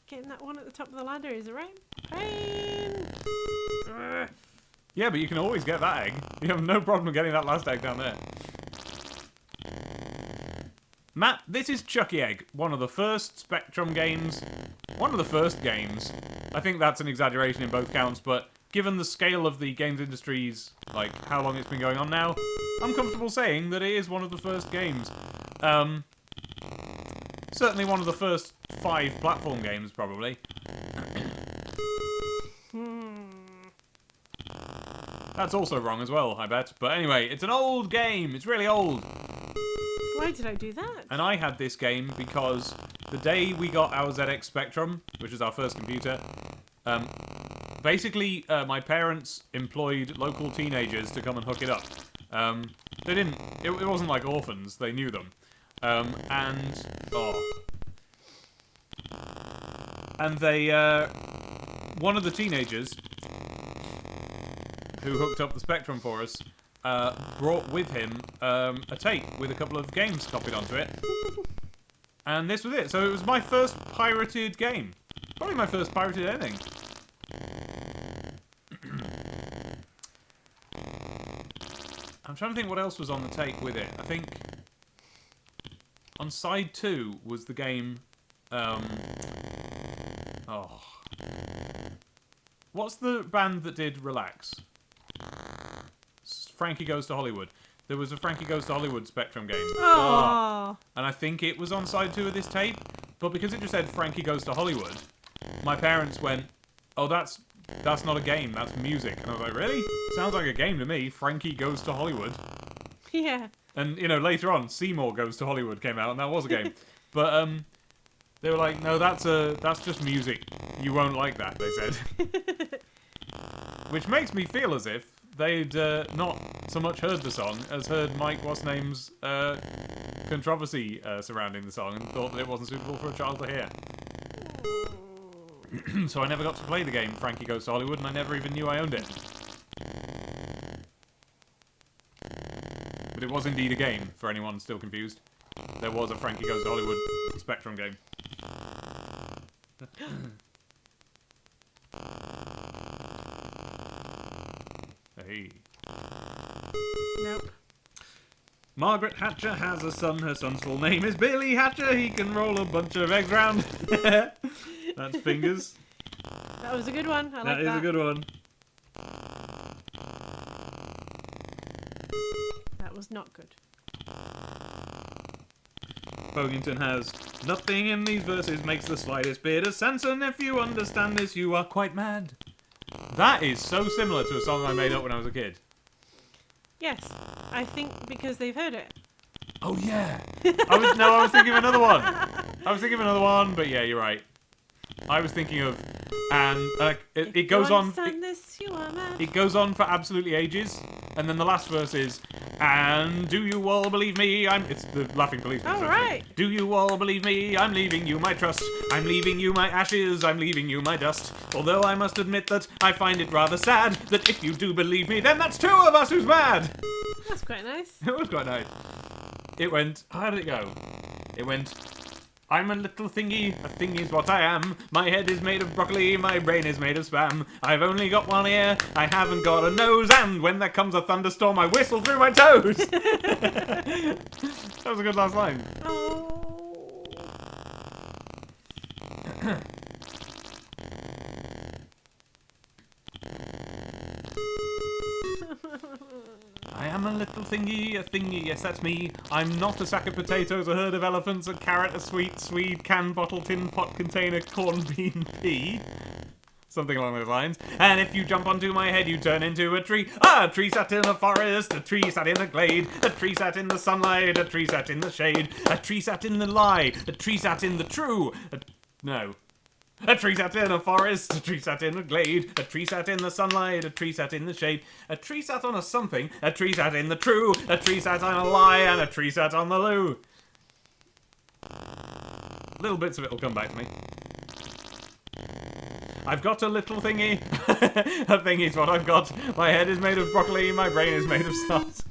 Getting that one at the top of the ladder is a right pain. Ugh.
Yeah, but you can always get that egg. You have no problem getting that last egg down there. Matt, this is Chuckie Egg, one of the first Spectrum games. One of the first games. I think that's an exaggeration in both counts, but given the scale of the games industry's, like, how long it's been going on now, I'm comfortable saying that it is one of the first games. Certainly one of the first 5 platform games, probably. That's also wrong as well, I bet. But anyway, it's an old game. It's really old.
Why did I do that?
And I had this game because the day we got our ZX Spectrum, which is our first computer, basically my parents employed local teenagers to come and hook it up. They didn't. It wasn't like orphans. They knew them. And they one of the teenagers who hooked up the Spectrum for us brought with him a tape with a couple of games copied onto it. And this was it. So it was my first pirated game. Probably my first pirated anything. I'm trying to think what else was on the tape with it. I think on side 2 was the game... What's the band that did Relax? Frankie Goes to Hollywood. There was a Frankie Goes to Hollywood Spectrum game.
Oh.
And I think it was on side 2 of this tape. But because it just said Frankie Goes to Hollywood, my parents went, oh, that's not a game, that's music. And I was like, really? Sounds like a game to me. Frankie Goes to Hollywood.
Yeah.
And, you know, later on, Seymour Goes to Hollywood came out, and that was a game. But, they were like, no, that's just music. You won't like that, they said. Which makes me feel as if they'd not so much heard the song as heard Mike What's-Name's controversy surrounding the song and thought that it wasn't suitable for a child to hear. So I never got to play the game Frankie Goes to Hollywood, and I never even knew I owned it. But it was indeed a game, for anyone still confused. There was a Frankie Goes to Hollywood Spectrum game. Hey.
Nope.
Margaret Hatcher has a son. Her son's full name is Billy Hatcher. He can roll a bunch of eggs round. That's fingers.
That was a good one. I like that.
That is a good one.
That was not good.
Bogington has nothing in these verses makes the slightest bit of sense, and if you understand this, you are quite mad. That is so similar to a song I made up when I was a kid.
Yes, I think because they've heard it.
Oh yeah. I was thinking of another one. But yeah, you're right. I was thinking of, and it goes on. It goes on for absolutely ages, and then the last verse is, and do you all believe me? It's the Laughing Policeman.
Oh, right.
Do you all believe me? I'm leaving you my trust. I'm leaving you my ashes. I'm leaving you my dust. Although I must admit that I find it rather sad that if you do believe me, then that's 2 of us who's mad.
That's quite nice.
It was quite nice. It went, how did it go? It went, I'm a little thingy, a thingy's what I am. My head is made of broccoli, my brain is made of spam. I've only got one ear, I haven't got a nose, and when there comes a thunderstorm, I whistle through my toes. That was a good last line.
Oh.
I am a little thingy, a thingy, yes that's me. I'm not a sack of potatoes, a herd of elephants, a carrot, a sweet Swede, can, bottle, tin, pot, container, corn, bean, pea. Something along those lines. And if you jump onto my head, you turn into a tree. Ah, a tree sat in a forest, a tree sat in a glade, a tree sat in the sunlight, a tree sat in the shade, a tree sat in the lie, a tree sat in the true. No. A tree sat in a forest, a tree sat in a glade, a tree sat in the sunlight, a tree sat in the shade, a tree sat on a something, a tree sat in the true, a tree sat on a lie, and a tree sat on the loo. Little bits of it will come back to me. I've got a little thingy. A thingy's what I've got. My head is made of broccoli, my brain is made of snot.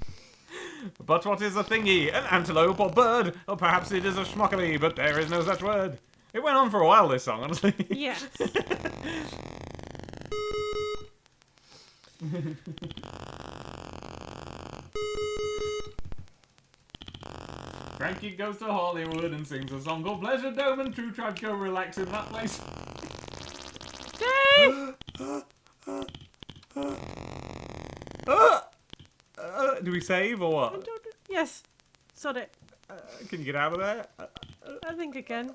But what is a thingy? An antelope or bird? Or perhaps it is a schmuckily, but there is no such word. It went on for a while, this song, honestly.
Yes.
Frankie goes to Hollywood and sings a song called Pleasure Dome, and True Tribes go relax in that place.
Dave!
Do we save or what?
Yes. Sod it.
Can you get out of there?
I think I can.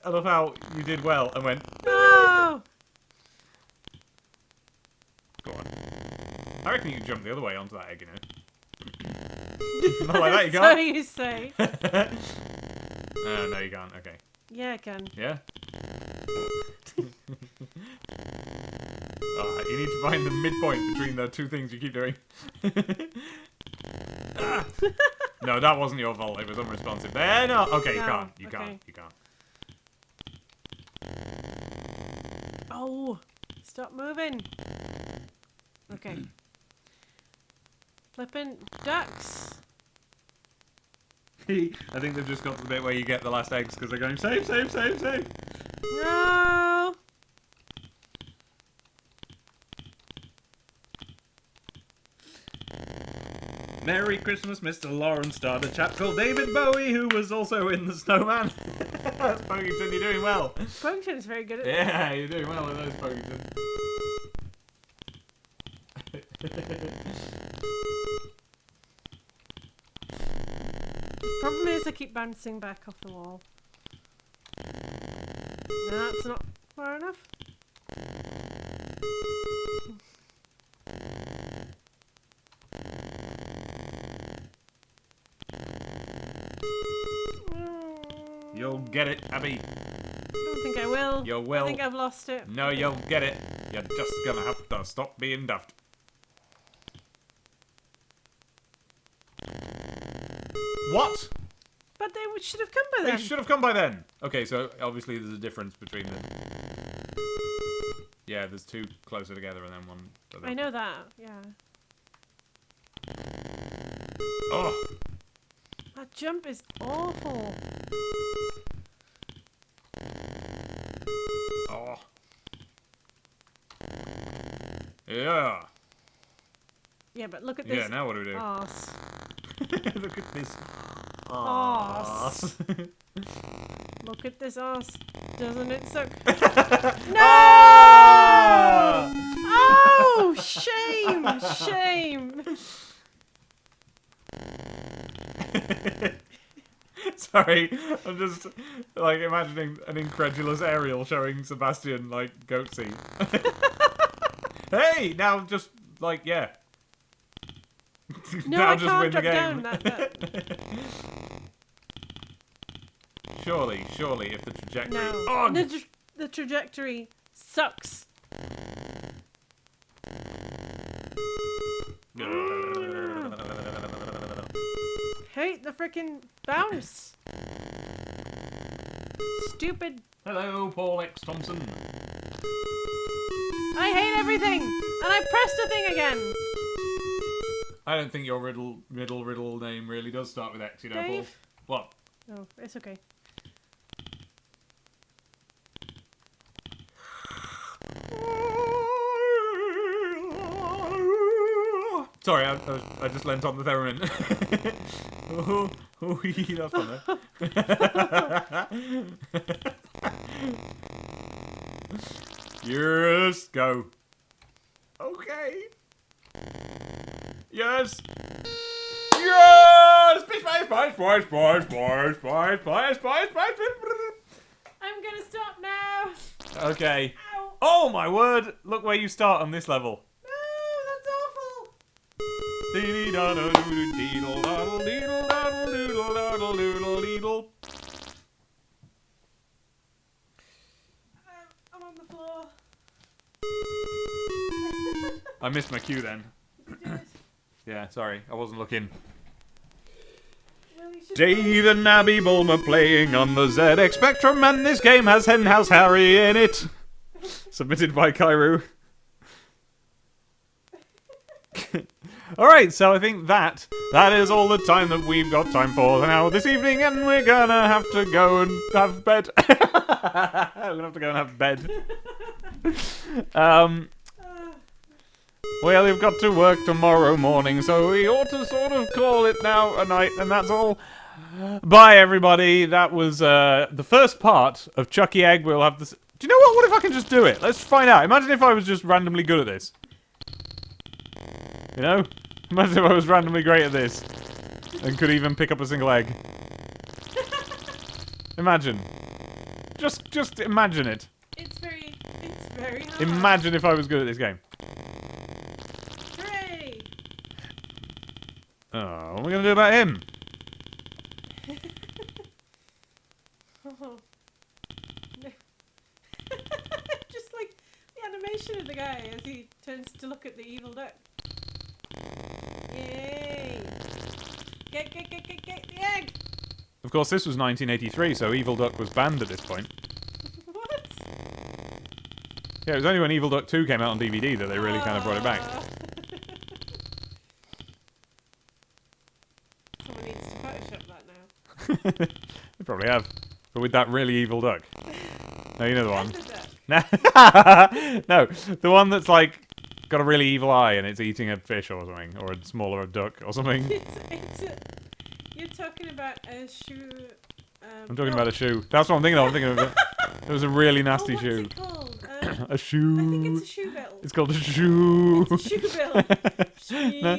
I love how you did well and went,
No!
go on. I reckon you can jump the other way onto that egg, you know. Not like that, you
So
can't.
you say.
No, you can't. Okay.
Yeah, I can.
Yeah? Alright, you need to find the midpoint between the two things you keep doing. Ah. No, that wasn't your fault. It was unresponsive. There, no. Okay, you
No,
can't. You
okay.
can't. You can't.
Oh! Stop moving. Okay. Flipping ducks.
I think they've just got to the bit where you get the last eggs because they're going, save, save, save, save.
No!
Merry Christmas, Mr. Lawrence starred a chap called David Bowie, who was also in The Snowman. Pokington, you're doing well.
Pokington is very good at
Yeah, you're doing well with those, Pokington.
Problem is I keep bouncing back off the wall. No, that's not far enough.
You'll get it, Abby.
I don't think I will.
You will.
I think I've lost it.
No, you'll get it. You're just gonna have to stop being daft. What?
But they should have come by
They
then.
should have come by then. Okay, so obviously there's a difference between them. Yeah, there's two closer together and then one.
I know that, yeah.
Oh,
That jump is awful.
oh. Yeah.
Yeah, but look at this
Yeah, now what do we do?
arse.
Look at this.
Arse. Look at this arse. Doesn't it suck? No!
Ah!
Oh, shame! Shame!
Sorry, I'm just like imagining an incredulous Ariel showing Sebastian like goatsy. Hey, now just like yeah.
No,
now
I
just
can't
win the
drop
game.
down.
Surely, if the trajectory.
No.
Oh,
The trajectory sucks. Hate the frickin' bounce. Stupid.
Hello, Paul X. Thompson.
I hate everything! And I pressed the thing again!
I don't think your riddle name really does start with X, you know,
Dave?
Paul. What?
Oh, it's okay.
Sorry, I just leant on the theremin. Oh, that's fun. Yes, go. Okay. Yes. Yes.
I'm gonna stop now.
Okay.
Ow.
Oh my word! Look where you start on this level.
No, that's awful. I'm on the floor.
I missed my cue then.
Did you do it?
Yeah, sorry, I wasn't looking.
Well, you should
Dave and Abby Bulmer playing on the ZX Spectrum, and this game has Henhouse Harry in it. Submitted by Kairu. Alright, so I think that is all the time that we've got time for now this evening, and we're gonna have to go and have bed. We're gonna have to go and have bed. Well, you've got to work tomorrow morning, so we ought to sort of call it now a night, and that's all. Bye, everybody. That was the first part of Chuckie Egg. We'll have this. Do you know what? What if I can just do it? Let's find out. Imagine if I was just randomly good at this. You know? Imagine if I was randomly great at this. And could even pick up a single egg. Imagine. Just imagine it.
It's very hard.
Imagine if I was good at this game.
Hooray!
Oh, what are we going to do about him?
Oh. No. Just like the animation of the guy as he turns to look at the evil duck. Yay! Get the egg!
Of course, this was 1983, so Evil Duck was banned at this point.
What?
Yeah, it was only when Evil Duck 2 came out on DVD that they really kind of brought it back.
Someone needs to Photoshop that now.
They probably have. But with that really evil duck. No, you know the one. No, the one that's like got a really evil eye and it's eating a fish or something, or a smaller duck or something.
You're talking about a shoe.
I'm talking about a shoe. That's what I'm thinking of. I'm thinking of it was a really nasty
what's
shoe.
it called?
A shoe.
I think it's a shoe bill.
It's called a shoe.
It's a shoe bill.
No,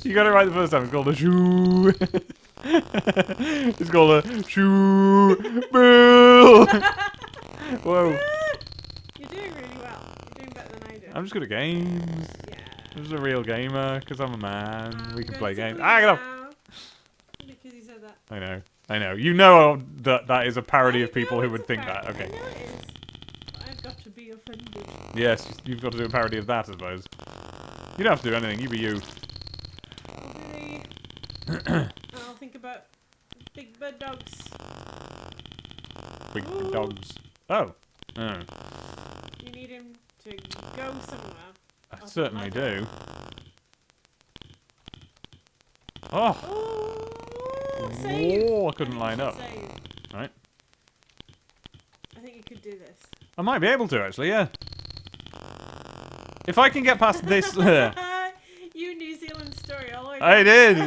you got it right the first time. It's called a shoe. It's called a shoe bill. Whoa.
You're doing really well. You're doing better than I do.
I'm just good at games.
Yeah.
I'm just a real gamer, because I'm a man. We can
I'm
play
going
games.
to
Ah, get off!
now. Because you said that.
I know. You know that is a parody of people
I
who
know
would
it's a
think that.
parody.
Okay.
I know it is. But I've got to be offended.
Yes, you've got to do a parody of that, I suppose. You don't have to do anything. You be you.
Okay. I'll think about big bird dogs.
Big
Ooh.
dogs. Oh. Oh.
You need him to go somewhere.
I
Up
certainly
the ladder.
do. Oh.
Oh, save.
Whoa, I couldn't
think
line
you
up.
should save.
Right.
I think you could do this.
I might be able to, actually, yeah. If I can get past this...
You New Zealand story all over.
I did!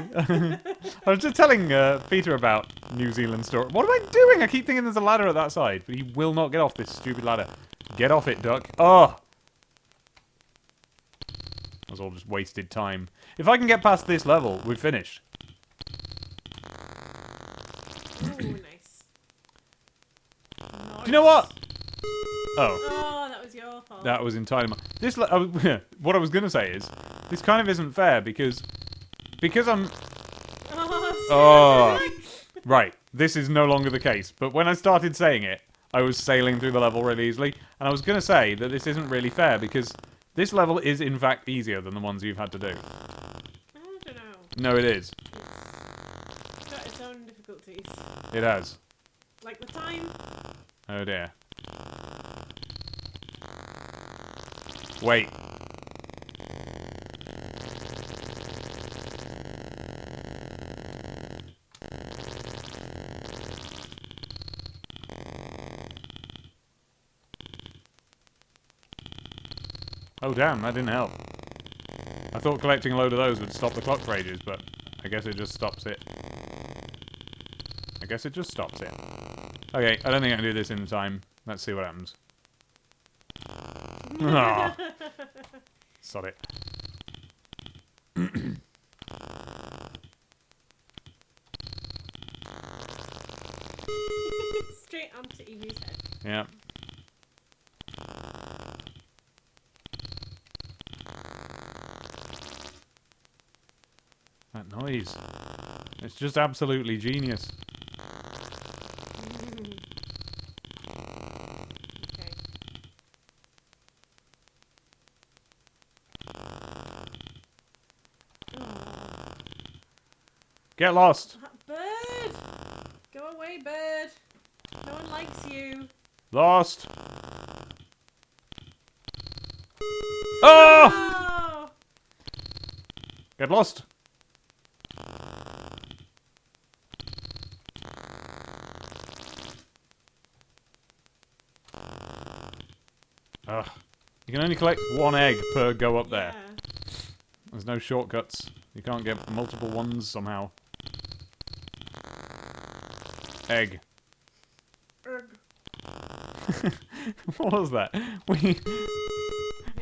I was just telling Peter about New Zealand story. What am I doing? I keep thinking there's a ladder at that side, but he will not get off this stupid ladder. Get off it, duck. Oh! That was all just wasted time. If I can get past this level, we've finished.
Ooh, nice.
Do you know what? Oh.
Oh, that was your fault.
That was entirely my... This... what I was going to say is, this kind of isn't fair, because I'm...
Oh,
Right, this is no longer the case, but when I started saying it, I was sailing through the level really easily, and I was going to say that this isn't really fair, because this level is in fact easier than the ones you've had to do.
I don't know.
No, it is.
It's got its own difficulties.
It has.
Like the time.
Oh dear. Wait. Oh damn, that didn't help. I thought collecting a load of those would stop the clock for ages, but I guess it just stops it. I guess it just stops it. Okay, I don't think I can do this in time. Let's see what happens. Ah, sod it.
Straight onto Emu's head.
Yeah. That noise. It's just absolutely genius.
Okay.
Get lost!
Bird! Go away, bird! No one likes you.
Lost! Oh!
Oh!
Get lost! Ugh. You can only collect one egg per go up there.
Yeah.
There's no shortcuts. You can't get multiple ones somehow. Egg. What was that? We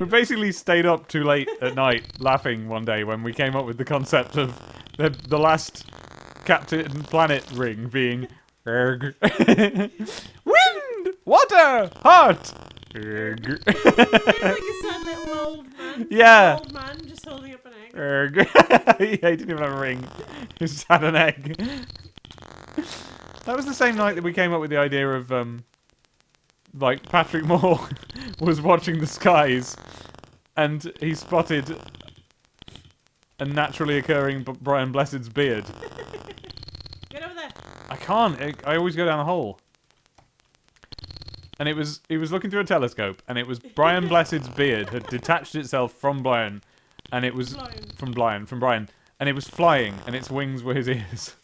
basically stayed up too late at night laughing one day when we came up with the concept of the last Captain Planet ring being Erg. Wind! Water! Heart! Erg.
It's like a sad little old man.
Yeah.
Old man just holding up an egg.
Erg. He didn't even have a ring. He just had an egg. That was the same night that we came up with the idea of, like, Patrick Moore was watching the skies, and he spotted a naturally occurring Brian Blessed's beard.
Get over there.
I can't. I always go down a hole. And he was looking through a telescope, and it was Brian Blessed's beard had detached itself from Brian, and it was from Brian, and it was flying, and its wings were his ears.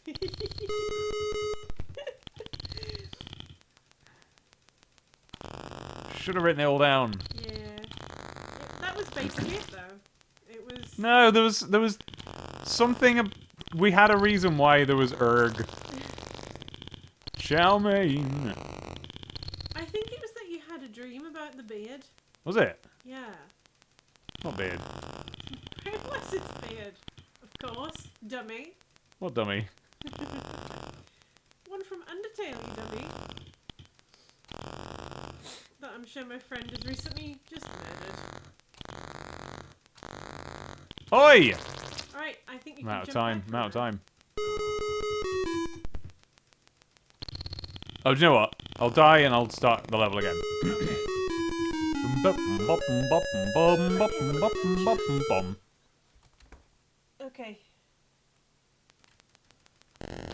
Should have written it all down.
Yeah. That was basically it, though. It was...
No, there was something... We had a reason why there was Erg. Chalmaine.
I think it was that you had a dream about the beard.
Was it?
Yeah.
What beard?
It was its beard. Of course. Dummy.
What dummy?
One from Undertale, you dummy. That I'm sure my friend has recently just murdered.
Oi!
Alright, I think you
I'm
can
out of
jump
time.
back
I'm out of
now.
time. Oh, do you know what? I'll die and I'll start the level again.
Okay.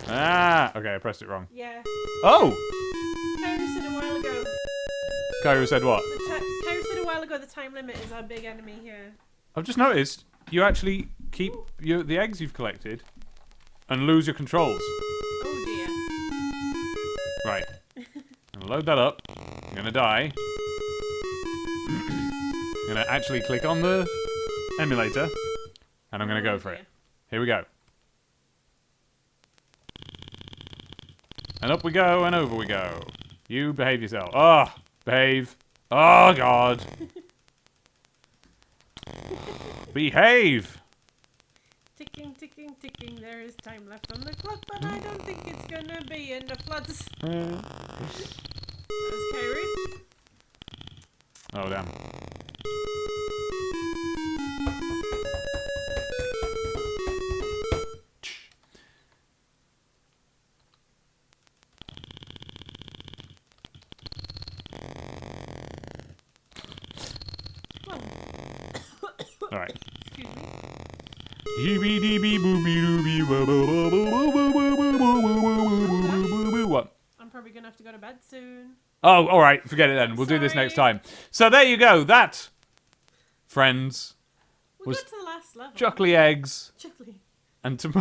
Ah! Okay, I pressed it wrong.
Yeah.
Oh!
Kyra said a while ago.
Kyra said what?
Kyra said a while ago the time limit is our big enemy here.
I've just noticed you actually keep the eggs you've collected and lose your controls.
Oh dear.
Right. I'm gonna load that up. I'm gonna die. I'm gonna actually click on the emulator and I'm gonna go for it. Here we go. And up we go and over we go. You behave yourself. Ah, behave. Oh God. Behave.
Ticking, ticking, ticking. There is time left on the clock, but I don't think it's gonna be enough floods. That was Kyrie.
Oh damn. All right.
Excuse me.
What?
I'm probably gonna have to go to bed soon.
Oh, all right. Forget it then. We'll do this next time. So there you go. That, friends,
We
was
got to the last level.
Chuckie eggs,
Chuckie.
and
Chuckie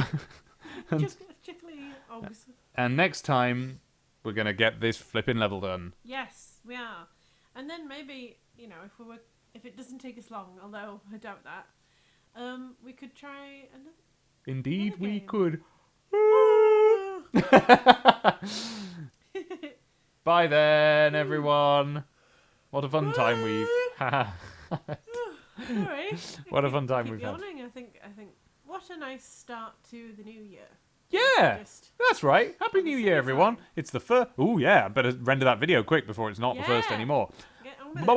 Oggs.
and next time we're gonna get this flipping level done.
Yes, we are. And then maybe, you know, if we were if it doesn't take us long, although I doubt that, we could try another.
Indeed,
Another
we
game.
could. Bye then, everyone. What a fun time we've had.
Sorry.
What a fun time
Keep
we've had.
yawning. I think. What a nice start to the new year.
Yeah,
Just
that's right. Happy
on the
New Year, everyone.
summertime.
It's the first. Oh, yeah. Better render that video quick before it's not the first
Yeah.
anymore.
Get on with it.
Bye.